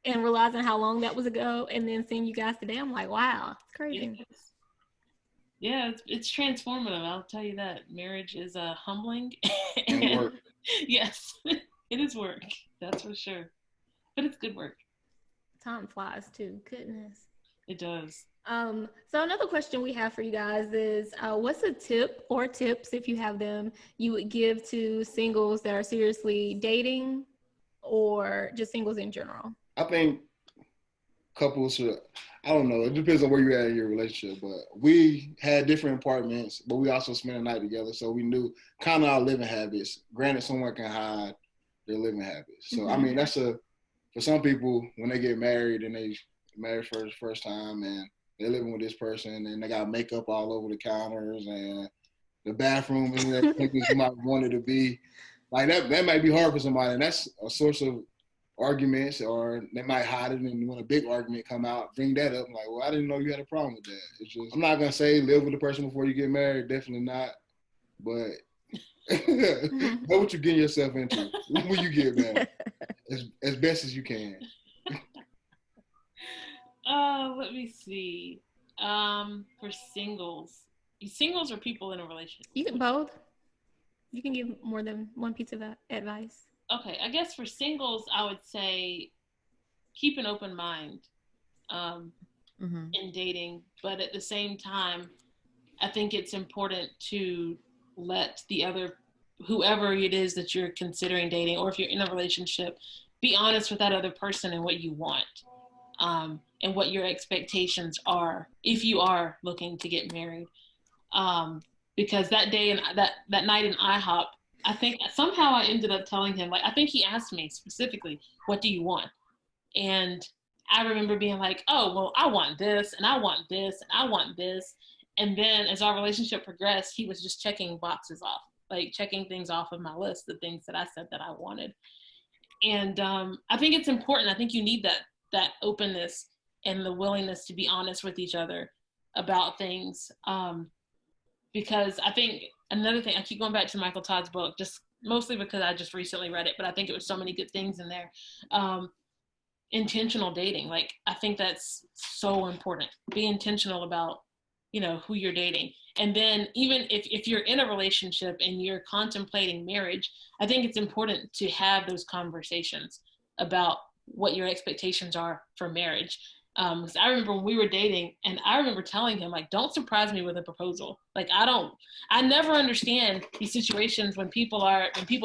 and realizing how long that was ago, and then seeing you guys today. I'm like, wow, it's crazy. Yeah, it's transformative. I'll tell you that. Marriage is humbling. And work. Yes, it is work. That's for sure. But it's good work. Time flies too. Goodness. It does. So another question we have for you guys is, what's a tip or tips, if you have them, you would give to singles that are seriously dating or just singles in general? I think couples should, I don't know, it depends on where you're at in your relationship, but we had different apartments, but we also spent a night together, so we knew kind of our living habits. Granted, someone can hide their living habits. So, that's for some people, when they get married and they married for the first time and they're living with this person and they got makeup all over the counters and the bathroom isn't as quick as you might want it to be. Like that might be hard for somebody, and that's a source of arguments, or they might hide it, and when a big argument come out, bring that up. Like, well, I didn't know you had a problem with that. It's just, I'm not gonna say live with the person before you get married, definitely not. But know what you're getting yourself into when you get married, as best as you can. Let me see. For singles or people in a relationship? You can both. You can give more than one piece of advice. Okay, I guess for singles, I would say keep an open mind in dating, but at the same time, I think it's important to let the other, whoever it is that you're considering dating, or if you're in a relationship, be honest with that other person and what you want. and what your expectations are if you are looking to get married. Because that day and that night in IHOP, I think somehow I ended up telling him, like, I think he asked me specifically, what do you want? And I remember being like, oh, well, I want this, and I want this, and I want this. And then as our relationship progressed, he was just checking boxes off, like checking things off of my list, the things that I said that I wanted. And I think it's important. I think you need that openness and the willingness to be honest with each other about things. Because I think another thing, I keep going back to Michael Todd's book, just mostly because I just recently read it, but I think it was so many good things in there. Intentional dating. Like, I think that's so important. Be intentional about, who you're dating. And then even if you're in a relationship and you're contemplating marriage, I think it's important to have those conversations about what your expectations are for marriage. Because I remember when we were dating, and I remember telling him, like, don't surprise me with a proposal. Like, I never understand these situations when people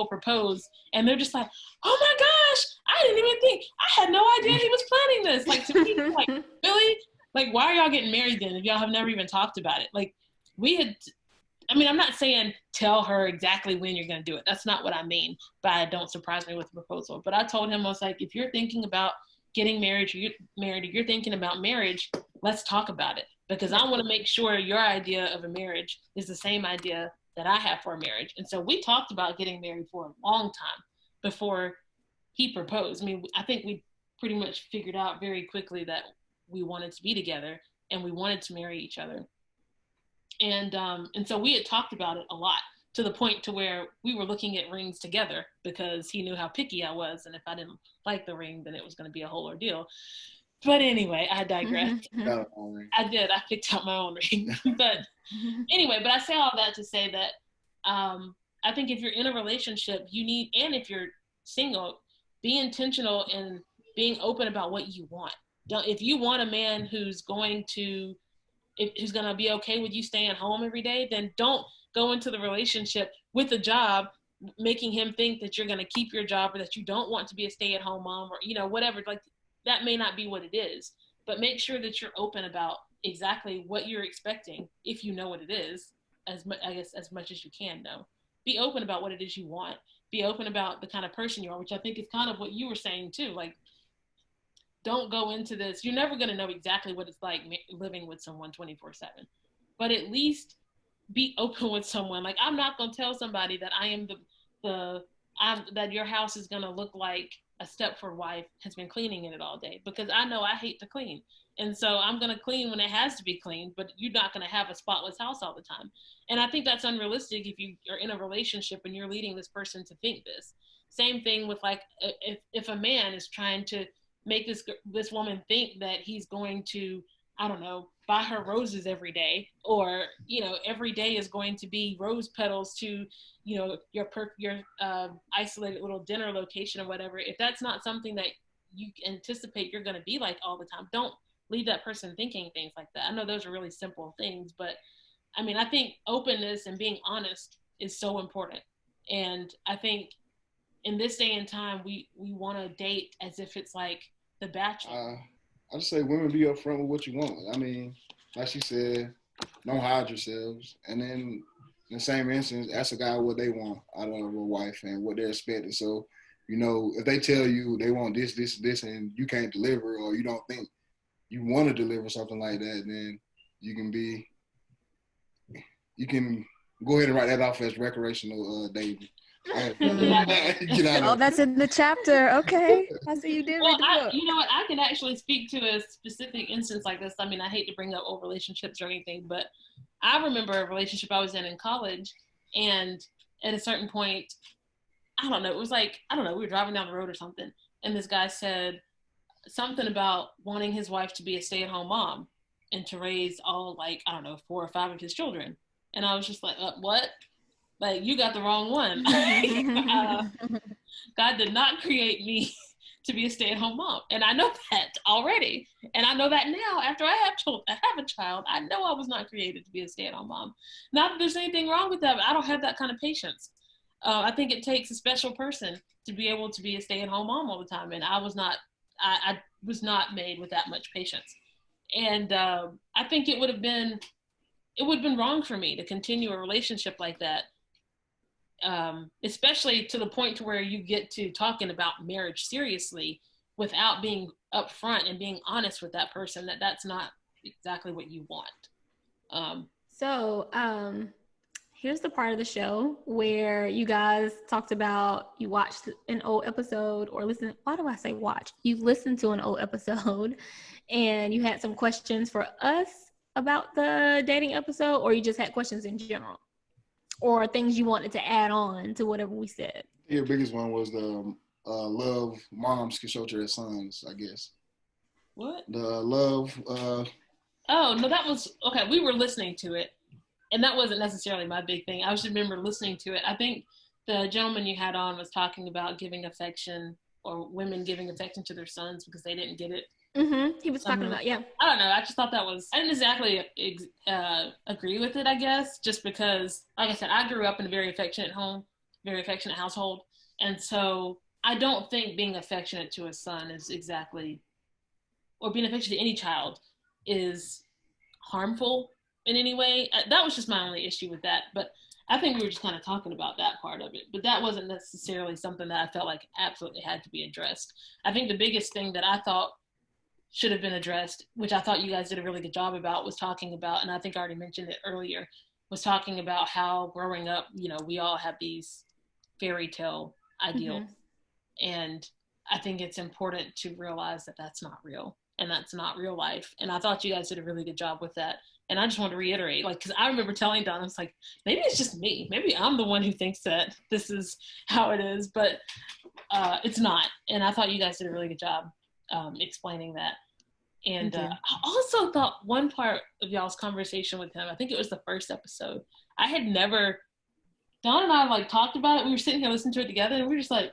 propose and they're just like, oh my gosh, I didn't even think, I had no idea he was planning this. Like, to me, like, really? Like, why are y'all getting married then if y'all have never even talked about it? Like, I'm not saying tell her exactly when you're going to do it. That's not what I mean by don't surprise me with a proposal. But I told him, I was like, if you're thinking about getting married, or you're thinking about marriage, let's talk about it. Because I want to make sure your idea of a marriage is the same idea that I have for a marriage. And so we talked about getting married for a long time before he proposed. I mean, I think we pretty much figured out very quickly that we wanted to be together and we wanted to marry each other. And so we had talked about it a lot, to the point to where we were looking at rings together because he knew how picky I was. And if I didn't like the ring, then it was going to be a whole ordeal. But anyway, I digress. I did. I picked out my own ring. But anyway, but I say all that to say that I think if you're in a relationship, and if you're single, be intentional in being open about what you want. If you want a man who's going to be okay with you staying home every day, then don't go into the relationship with a job making him think that you're going to keep your job, or that you don't want to be a stay-at-home mom, or whatever. Like, that may not be what it is, but make sure that you're open about exactly what you're expecting, if you know what it is, as much as you can know. Be open about what it is you want. Be open about the kind of person you are, which I think is kind of what you were saying too. Like, don't go into this. You're never going to know exactly what it's like living with someone 24/7, but at least be open with someone. Like, I'm not going to tell somebody that I am that your house is going to look like a Stepford wife has been cleaning in it all day, because I know I hate to clean. And so I'm going to clean when it has to be cleaned, but you're not going to have a spotless house all the time. And I think that's unrealistic if you are in a relationship and you're leading this person to think this. Same thing with, like, if a man is trying to make this woman think that he's going to, I don't know, buy her roses every day, or, every day is going to be rose petals to, your isolated little dinner location or whatever. If that's not something that you anticipate you're going to be like all the time, don't leave that person thinking things like that. I know those are really simple things, but I mean, I think openness and being honest is so important. And I think in this day and time, we want to date as if it's like The Bachelor. I just say women, be upfront with what you want. I mean, like she said, don't hide yourselves. And then in the same instance, ask a guy what they want out of a wife and what they're expecting. So, if they tell you they want this, and you can't deliver, or you don't think you want to deliver something like that, then you can go ahead and write that off as recreational dating. Oh, that's in the chapter. Okay, I see you did read the book. You know what? I can actually speak to a specific instance like this. I mean, I hate to bring up old relationships or anything, but I remember a relationship I was in college, and at a certain point, I don't know, it was like, I don't know, we were driving down the road or something, and this guy said something about wanting his wife to be a stay-at-home mom and to raise all, like, I don't know, 4 or 5 of his children. And I was just like, what? Like, you got the wrong one. God did not create me to be a stay-at-home mom. And I know that already. And I know that now after I have a child. I know I was not created to be a stay-at-home mom. Not that there's anything wrong with that, but I don't have that kind of patience. I think it takes a special person to be able to be a stay-at-home mom all the time. And I was not I was not made with that much patience. And I think it would have been wrong for me to continue a relationship like that, especially to the point to where you get to talking about marriage seriously without being upfront and being honest with that person that that's not exactly what you want. So here's the part of the show where you guys talked about you watched an old episode or listen. Why do I say watch? You listened to an old episode and you had some questions for us about the dating episode, or you just had questions in general, or things you wanted to add on to whatever we said. Your biggest one was the love moms can show to their sons, I guess. What? The love. Oh, no, that was, okay, we were listening to it, and that wasn't necessarily my big thing. I just remember listening to it. I think the gentleman you had on was talking about giving affection, or women giving affection to their sons because they didn't get it. Mm-hmm. He was talking about, yeah. I don't know. I just thought that was, I didn't exactly agree with it, I guess, just because, like I said, I grew up in a very affectionate home, very affectionate household. And so I don't think being affectionate to a son is exactly, or being affectionate to any child is harmful in any way. That was just my only issue with that. But I think we were just kind of talking about that part of it. But that wasn't necessarily something that I felt like absolutely had to be addressed. I think the biggest thing that I thought should have been addressed, which I thought you guys did a really good job about, was talking about, and I think I already mentioned it earlier, was talking about how growing up, you know, we all have these fairy tale ideals. Mm-hmm. And I think it's important to realize that that's not real and that's not real life. And I thought you guys did a really good job with that. And I just want to reiterate, like, because I remember telling Don, I was like, maybe it's just me. Maybe I'm the one who thinks that this is how it is, but it's not. And I thought you guys did a really good job explaining that. And I also thought one part of y'all's conversation with him, I think it was the first episode, I had never, Don and I like talked about it. We were sitting here listening to it together, and we were just like,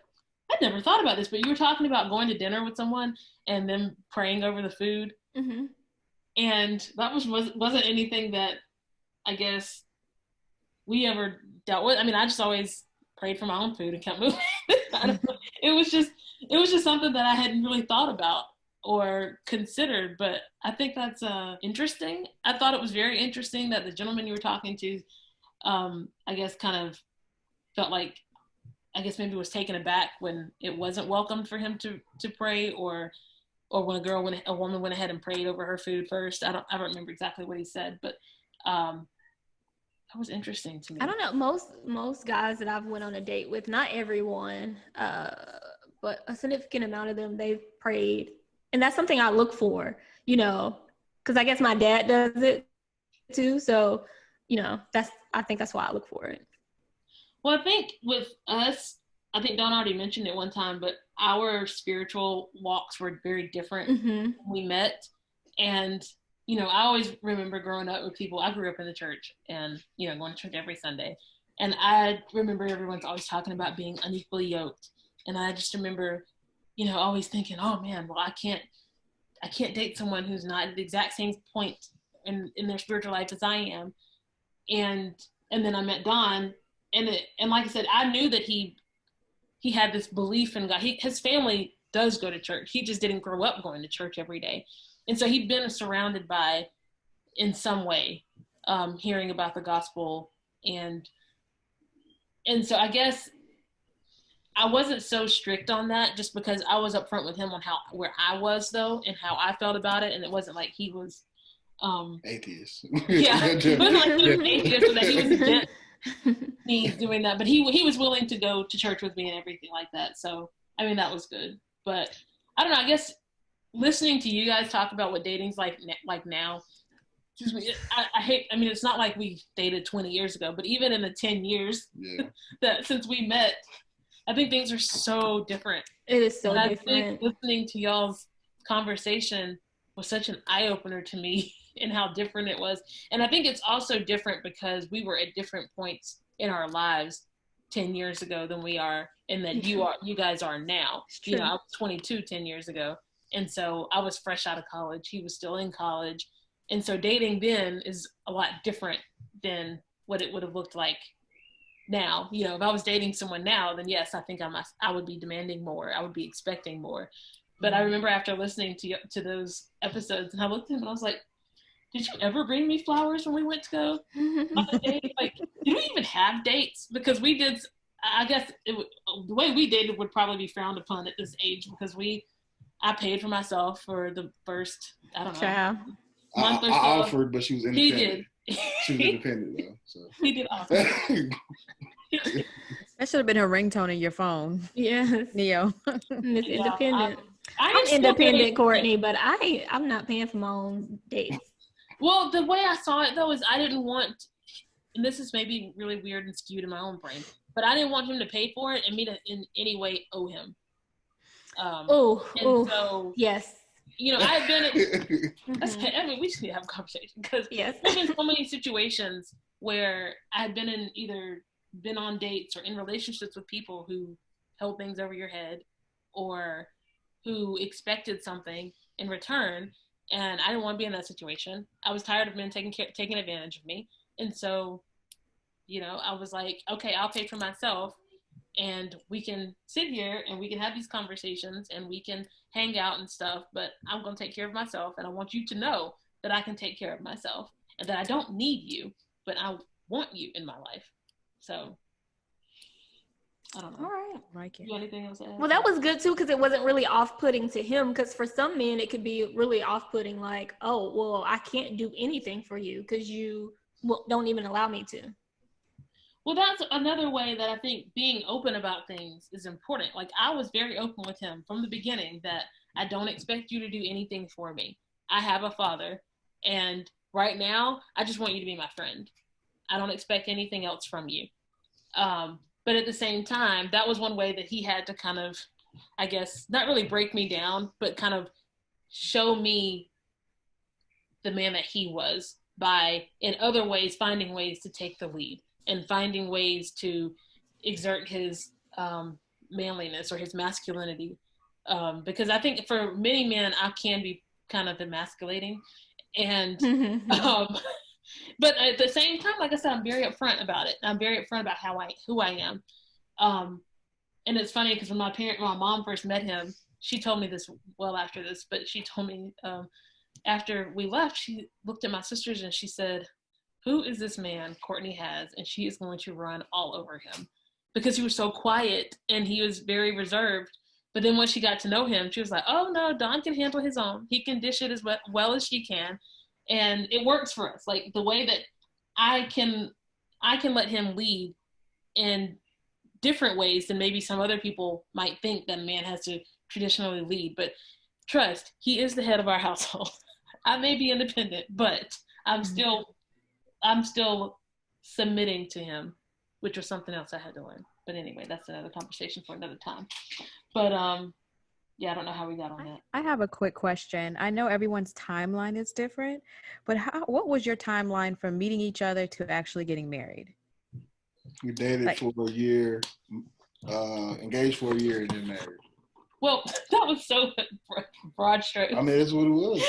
I'd never thought about this, but you were talking about going to dinner with someone and then praying over the food. Mm-hmm. And that wasn't anything that I guess we ever dealt with. I mean, I just always prayed for my own food and kept moving. I don't know. It was just something that I hadn't really thought about or considered, but I think that's interesting. I thought it was very interesting that the gentleman you were talking to, I guess kind of felt like, I guess maybe was taken aback when it wasn't welcomed for him to pray, or when a woman went ahead and prayed over her food first. I don't remember exactly what he said, but that was interesting to me. I don't know. Most guys that I've went on a date with, not everyone, but a significant amount of them, they've prayed. And that's something I look for, you know, because I guess my dad does it too. So, you know, I think that's why I look for it. Well, I think with us, I think Don already mentioned it one time, but our spiritual walks were very different when we met. And, you know, I always remember growing up with people. I grew up in the church and, you know, going to church every Sunday. And I remember everyone's always talking about being unequally yoked. And I just remember, you know, always thinking, oh man, well, I can't date someone who's not at the exact same point in their spiritual life as I am. And then I met Don, and like I said, I knew that he had this belief in God. His family does go to church. He just didn't grow up going to church every day. And so he'd been surrounded by, in some way, hearing about the gospel. And so I guess I wasn't so strict on that, just because I was upfront with him on where I was though, and how I felt about it. And it wasn't like he was atheist. Yeah, it wasn't like he was an atheist, or that he was against me doing that. But he was willing to go to church with me and everything like that. So I mean, that was good. But I don't know. I guess listening to you guys talk about what dating's like now. Excuse me. I hate. I mean, it's not like we dated 20 years ago, but even in the 10 years that since we met, I think things are so different. It is so different. I think listening to y'all's conversation was such an eye-opener to me in how different it was. And I think it's also different because we were at different points in our lives 10 years ago than we are, and that you guys are now. You know, I was 22 10 years ago. And so I was fresh out of college. He was still in college. And so dating then is a lot different than what it would have looked like now. If I was dating someone now, then yes, I think I would be demanding more. I would be expecting more. But I remember after listening to those episodes, and I looked at him and I was like, did you ever bring me flowers when we went to go on a date? Like, did we even have dates? Because we did, I guess the way we dated would probably be frowned upon at this age, because I paid for myself for the first, I don't know, Child. month or so. I offered, but she was independent. He did. She was independent though. So. He did offer. That should have been her ringtone in your phone. Yes. Neo. Miss Independent. I'm I'm still independent, very- Courtney, but I'm not paying for my own dates. Well, the way I saw it though is I didn't want, and this is maybe really weird and skewed in my own brain, but I didn't want him to pay for it and me to in any way owe him. So yes. You know, I've been I mean, we just need to have a conversation, because Yes. there's been so many situations where I've been on dates or in relationships with people who held things over your head or who expected something in return, and I didn't want to be in that situation. I was tired of men taking advantage of me, and so, you know, I was like, okay, I'll pay for myself, and we can sit here and we can have these conversations and we can hang out and stuff, but I'm going to take care of myself, and I want you to know that I can take care of myself and that I don't need you, but I want you in my life. So, I don't know. All right. Like it. You got anything else to add? Well, that was good too, because it wasn't really off-putting to him. Because for some men, it could be really off-putting, like, oh, well, I can't do anything for you because you don't even allow me to. Well, that's another way that I think being open about things is important. Like, I was very open with him from the beginning that I don't expect you to do anything for me. I have a father, and right now, I just want you to be my friend. I don't expect anything else from you. But at the same time, that was one way that he had to kind of, I guess, not really break me down, but kind of show me the man that he was by, in other ways, finding ways to take the lead and finding ways to exert his manliness or his masculinity. Because I think for many men, I can be kind of emasculating. And but at the same time, like I said, I'm very upfront about it. I'm very upfront about who I am. And it's funny because when my mom first met him, she told me this well after this, but she told me after we left, she looked at my sisters and she said, who is this man Courtney has? And she is going to run all over him, because he was so quiet and he was very reserved. But then when she got to know him, she was like, oh no, Don can handle his own. He can dish it as well as she can. And it works for us. Like the way that I can let him lead in different ways than maybe some other people might think that a man has to traditionally lead. But trust, he is the head of our household. I may be independent, but I'm still submitting to him, which was something else I had to learn. But anyway, that's another conversation for another time. But yeah, I don't know how we got on that. I have a quick question. I know everyone's timeline is different, but what was your timeline from meeting each other to actually getting married? We dated for a year, engaged for a year, and then married. Well, that was so broad stroke. I mean, that's what it was.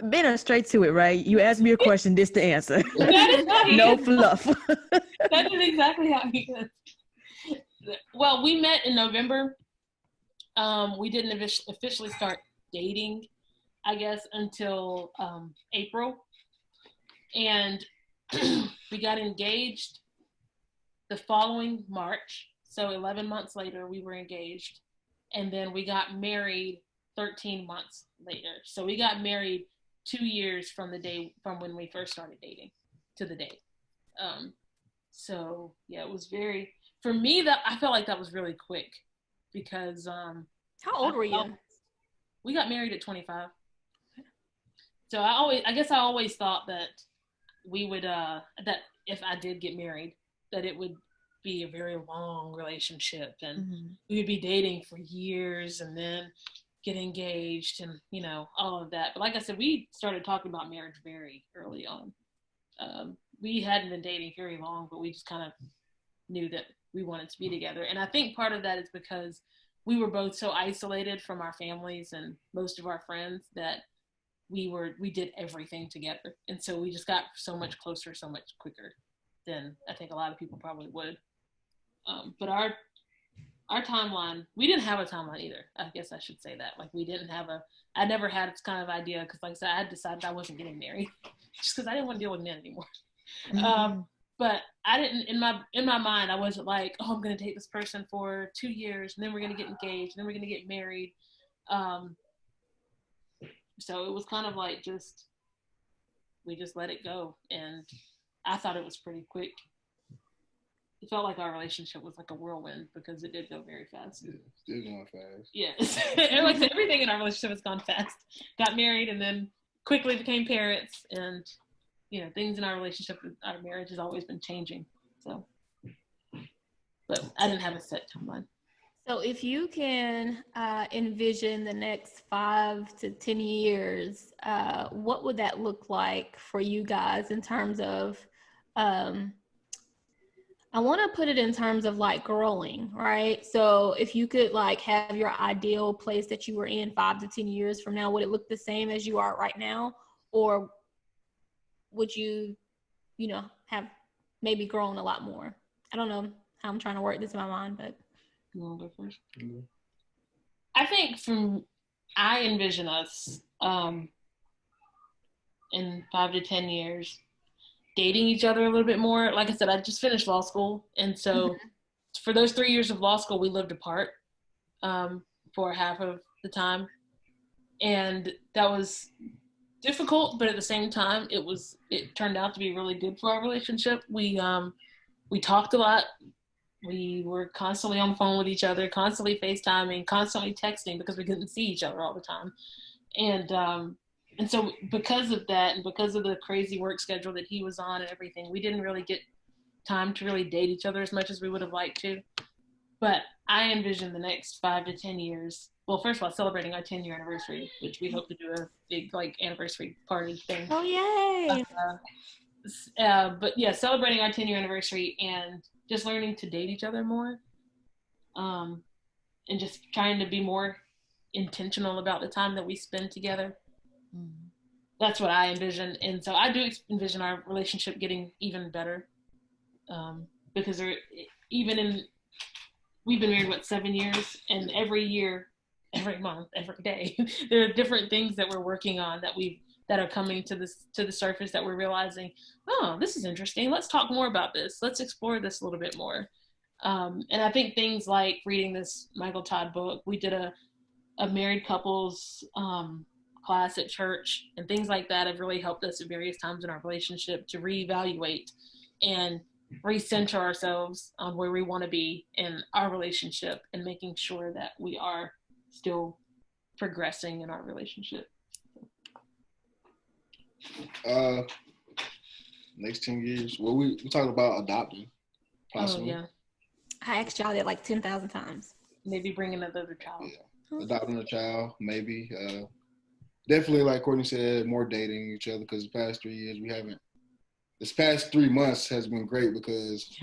Been straight to it, right? You asked me a question, this the answer. That is how he No is. fluff. That is exactly how he is. Well, we met in November. We didn't officially start dating, I guess, until April. And we got engaged the following March. So 11 months later, we were engaged. And then we got married 13 months later. So we got married 2 years from when we first started dating to the date. So yeah, it was for me, that I felt like that was really quick, because How old were you? we got married at 25. So I guess I always thought that we would that if I did get married, that it would be a very long relationship, and we would be dating for years and then get engaged and, you know, all of that. But like I said, we started talking about marriage very early on. We hadn't been dating very long, but we just kind of knew that we wanted to be together. And I think part of that is because we were both so isolated from our families and most of our friends that we did everything together. And so we just got so much closer, so much quicker than I think a lot of people probably would. But our our timeline, we didn't have a timeline either. I guess I should say that. Like, I never had this kind of idea because, like I said, I had decided I wasn't getting married just because I didn't want to deal with men anymore. But I didn't, in my mind, I wasn't like, oh, I'm going to date this person for 2 years and then we're going to get engaged and then we're going to get married. So it was kind of like we just let it go. And I thought it was pretty quick. It felt like our relationship was like a whirlwind because it did go very fast. Yeah, still going fast. Yes. And like everything in our relationship has gone fast. Got married and then quickly became parents, and things in our relationship, our marriage has always been changing. So, but I didn't have a set timeline. So if you can envision the next 5 to 10 years, what would that look like for you guys in terms of, I want to put it in terms of like growing, right? So if you could like have your ideal place that you were in 5 to 10 years from now, would it look the same as you are right now? Or would you, have maybe grown a lot more? I don't know how I'm trying to work this in my mind, but. You want to go first? Mm-hmm. I think I envision us in 5 to 10 years dating each other a little bit more. Like I said, I just finished law school. And so for those 3 years of law school, we lived apart for half of the time. And that was difficult, but at the same time, it turned out to be really good for our relationship. We talked a lot. We were constantly on the phone with each other, constantly FaceTiming, constantly texting because we couldn't see each other all the time. And so because of that and because of the crazy work schedule that he was on and everything, we didn't really get time to really date each other as much as we would have liked to. But I envision the next 5 to 10 years. Well, first of all, celebrating our 10-year anniversary, which we hope to do a big anniversary party thing. Oh, yay! But yeah, celebrating our 10-year anniversary and just learning to date each other more, and just trying to be more intentional about the time that we spend together. That's what I envision. And so I do envision our relationship getting even better, because we've been married 7 years, and every year, every month, every day, there are different things that we're working on that are coming to the surface that we're realizing, oh, this is interesting. Let's talk more about this. Let's explore this a little bit more. And I think things like reading this Michael Todd book, we did a married couples class at church, and things like that have really helped us at various times in our relationship to reevaluate and recenter ourselves on where we want to be in our relationship and making sure that we are still progressing in our relationship. Next 10 years. Well, we talked about adopting, possibly. Oh, yeah. I asked y'all that like 10,000 times. Maybe bring another child. Yeah. Adopting a child, maybe. Definitely, like Courtney said, more dating each other, because the past 3 years we haven't. This past 3 months has been great because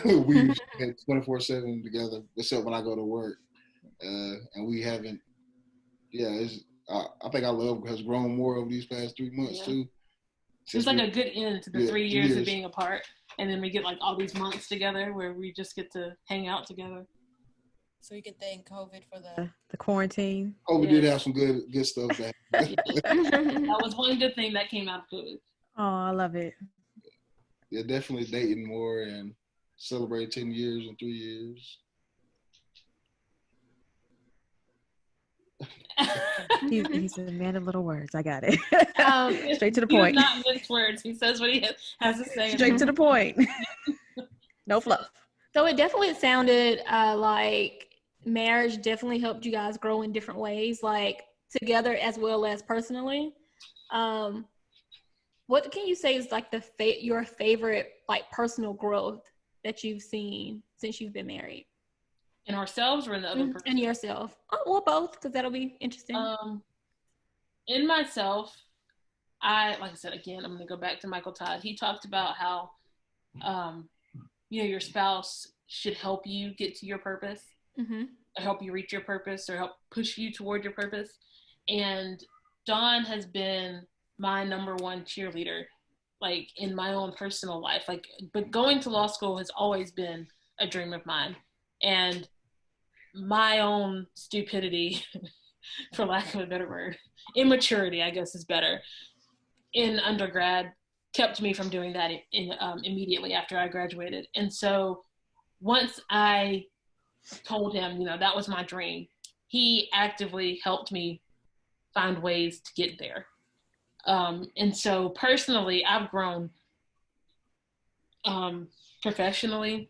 we've had 24/7 together, except when I go to work. And we haven't, I think our love has grown more over these past 3 months too. It's like a good end to the 3 years of being apart, and then we get like all these months together where we just get to hang out together. So you can thank COVID for the quarantine. COVID did have some good stuff back. That was one good thing that came out of COVID. Oh, I love it. Yeah, definitely dating more and celebrate 10 years in 3 years. He's a man of little words. I got it. Straight to the point. He does not mince words. He says what he has to say. Straight to the point. No fluff. So it definitely sounded like marriage definitely helped you guys grow in different ways, like together as well as personally. What can you say is like your favorite like personal growth that you've seen since you've been married? In ourselves or in the other person? In yourself. Oh, well, both, because that'll be interesting. In myself, like I said, again, I'm going to go back to Michael Todd. He talked about how, your spouse should help you get to your purpose, or help you reach your purpose, or help push you toward your purpose. And Dawn has been my number one cheerleader, like in my own personal life. But going to law school has always been a dream of mine. And my own stupidity, for lack of a better word, immaturity, I guess is better, in undergrad kept me from doing that immediately after I graduated. And so once I told him, that was my dream, he actively helped me find ways to get there. And so personally, I've grown professionally.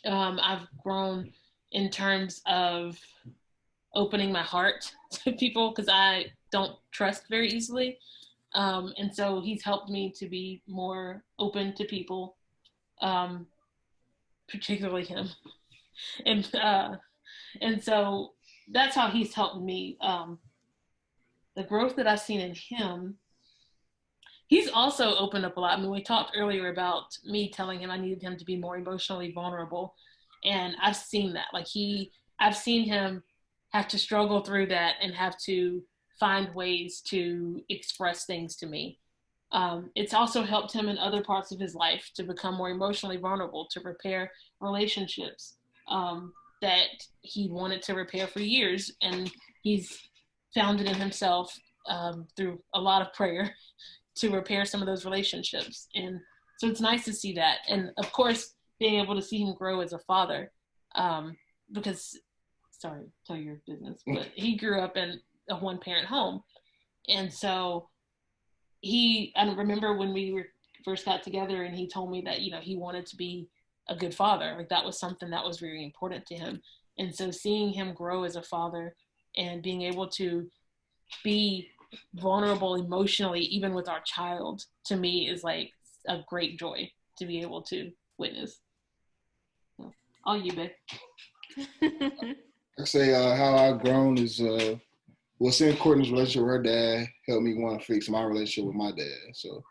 I've grown in terms of opening my heart to people because I don't trust very easily. And so he's helped me to be more open to people, particularly him. And so that's how he's helped me. The growth that I've seen in him, he's also opened up a lot. I mean, we talked earlier about me telling him I needed him to be more emotionally vulnerable. And I've seen that. I've seen him have to struggle through that and have to find ways to express things to me. It's also helped him in other parts of his life to become more emotionally vulnerable, to repair relationships that he wanted to repair for years. And he's found it in himself through a lot of prayer to repair some of those relationships. And so it's nice to see that. And of course, being able to see him grow as a father, because, sorry, tell your business, but he grew up in a one-parent home. And so I remember when we first got together and he told me that, he wanted to be a good father. That was something that was very important to him. And so seeing him grow as a father and being able to be vulnerable emotionally, even with our child, to me is like a great joy to be able to witness. So, all you, babe. I say how I've grown is seeing Courtney's relationship with her dad helped me want to fix my relationship with my dad. So,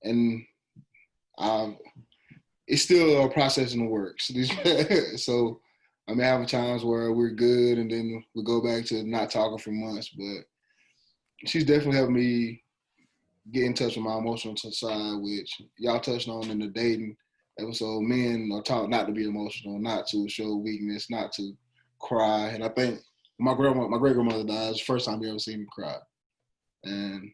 and it's still a process in the works. So, I may have times where we're good and then we go back to not talking for months, but she's definitely helped me get in touch with my emotional side, which y'all touched on in the dating episode. Men are taught not to be emotional, not to show weakness, not to cry. And I think my great grandmother died. It was the first time you ever seen me cry. And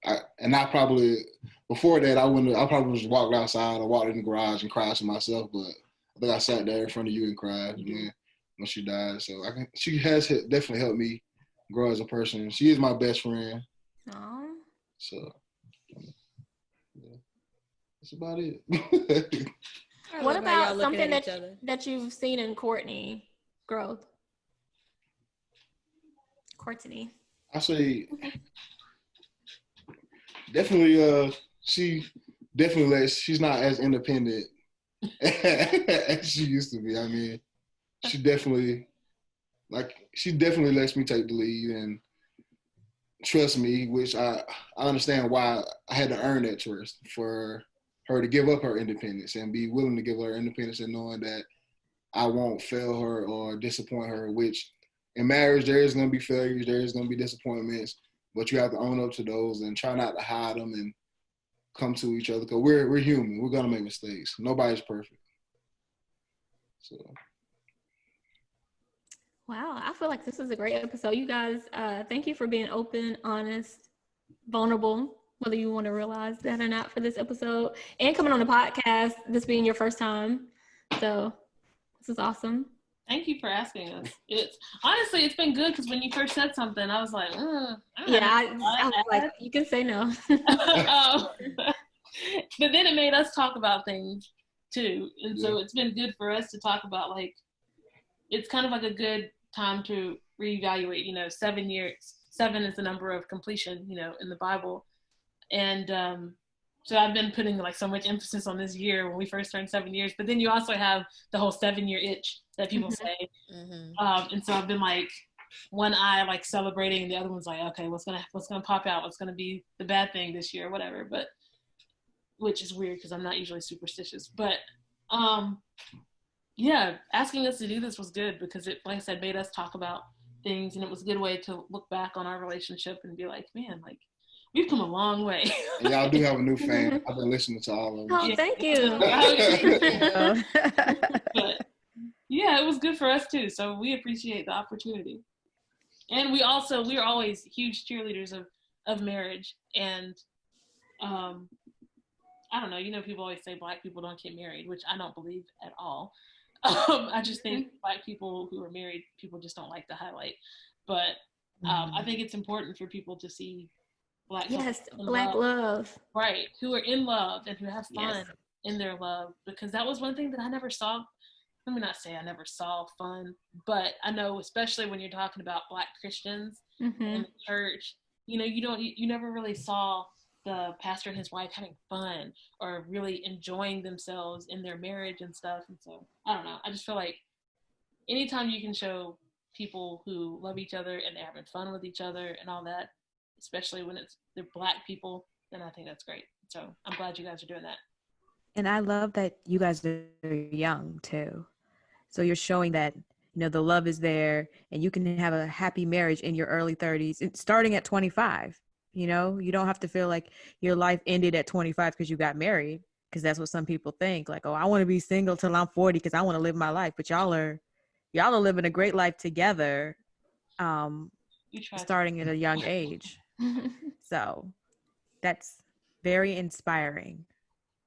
I probably, before that, I probably just walked outside or walked in the garage and cried to myself, but I think I sat there in front of you and cried when she died. So she has definitely helped me grow as a person. She is my best friend. Aww. So yeah, that's about it. What about something that you've seen in Courtney growth? Courtney. I say definitely. She's not as independent as she used to be. I mean, she definitely lets me take the lead and trust me, which I understand why I had to earn that trust for her to give up her independence and be willing to give her independence and knowing that I won't fail her or disappoint her, which in marriage, there is going to be failures, there is going to be disappointments, but you have to own up to those and try not to hide them and come to each other because we're human. We're going to make mistakes. Nobody's perfect. So. Wow, I feel like this is a great episode. You guys, thank you for being open, honest, vulnerable, whether you want to realize that or not for this episode, and coming on the podcast, this being your first time. So this is awesome. Thank you for asking us. It's been good because when you first said something, I was like, I was like, you can say no. But then it made us talk about things too, and so it's been good for us to talk about. Like, it's kind of like a good time to reevaluate. 7 years. 7 is the number of completion, in the Bible, and so I've been putting like so much emphasis on this year when we first turned 7 years, but then you also have the whole 7-year itch that people say. Mm-hmm. And so I've been like one eye like celebrating and the other one's like, okay, what's gonna pop out? What's gonna be the bad thing this year or whatever, but which is weird because I'm not usually superstitious, but asking us to do this was good because it, like I said, made us talk about things, and it was a good way to look back on our relationship and be like, man, like, we've come a long way. And y'all do have a new fan. I've been listening to all of them. Oh, thank you. But yeah, was good for us too. So we appreciate the opportunity. And we are always huge cheerleaders of marriage. And I don't know, people always say Black people don't get married, which I don't believe at all. I just think Black people who are married, people just don't like to highlight. But I think it's important for people to see Black Black love. Right, who are in love and who have fun in their love, because that was one thing that I never saw. Let me not say I never saw fun, but I know, especially when you're talking about Black Christians in the church, you never really saw the pastor and his wife having fun or really enjoying themselves in their marriage and stuff. And so I don't know. I just feel like anytime you can show people who love each other and they're having fun with each other and all that, especially when they're Black people, then I think that's great. So I'm glad you guys are doing that. And I love that you guys are young too. So you're showing that, the love is there and you can have a happy marriage in your early 30s, starting at 25. You don't have to feel like your life ended at 25 because you got married, because that's what some people think. Like, oh, I want to be single till I'm 40 because I want to live my life. But y'all are living a great life together, starting at a young age. So that's very inspiring.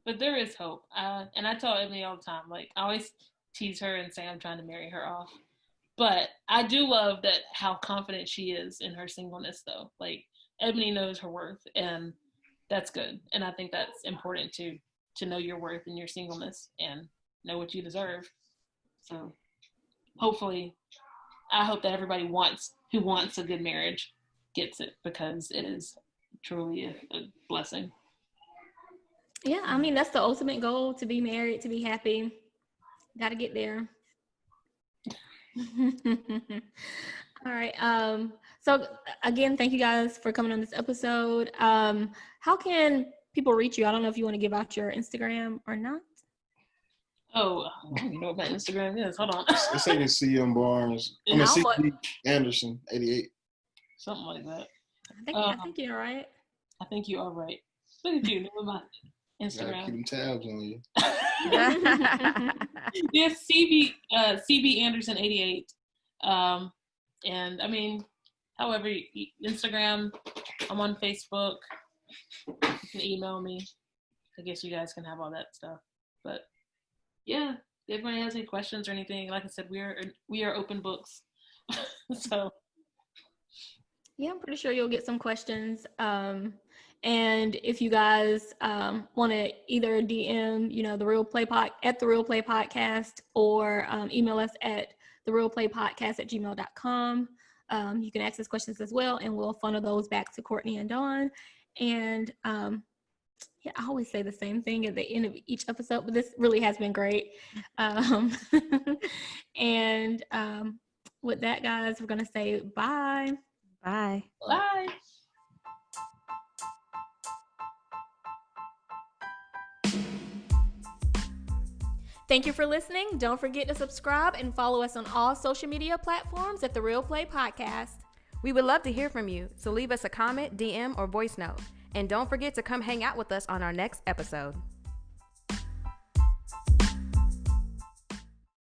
But there is hope. And I tell Ebony all the time, like, I always tease her and say I'm trying to marry her off. But I do love that how confident she is in her singleness, though. Like, Ebony knows her worth, and that's good. And I think that's important to know your worth in your singleness and know what you deserve. So hopefully, I hope that everybody who wants a good marriage gets it, because it is truly a blessing. Yeah, I mean, that's the ultimate goal, to be married, to be happy. Got to get there. All right. So again, thank you guys for coming on this episode. How can people reach you? I don't know if you want to give out your Instagram or not. Oh, you know what my Instagram is. Hold on. It's like CM Barnes. CB Anderson, 88. Something like that. I think you're right. I think you are right. Look at you, know my Instagram. Keep them tabs on you. Yes, CB Anderson 88. And I mean, however, Instagram, I'm on Facebook. You can email me. I guess you guys can have all that stuff. But yeah, if anybody has any questions or anything, like I said, we are open books. So yeah, I'm pretty sure you'll get some questions. And if you guys want to either DM, the Real Play at the Real Play Podcast, or email us at therealplaypodcast@gmail.com. You can ask us questions as well, and we'll funnel those back to Courteney and Don. And I always say the same thing at the end of each episode, but this really has been great. And with that, guys, we're going to say bye. Bye. Bye. Thank you for listening. Don't forget to subscribe and follow us on all social media platforms at The Real Play Podcast. We would love to hear from you, so leave us a comment, DM, or voice note. And don't forget to come hang out with us on our next episode.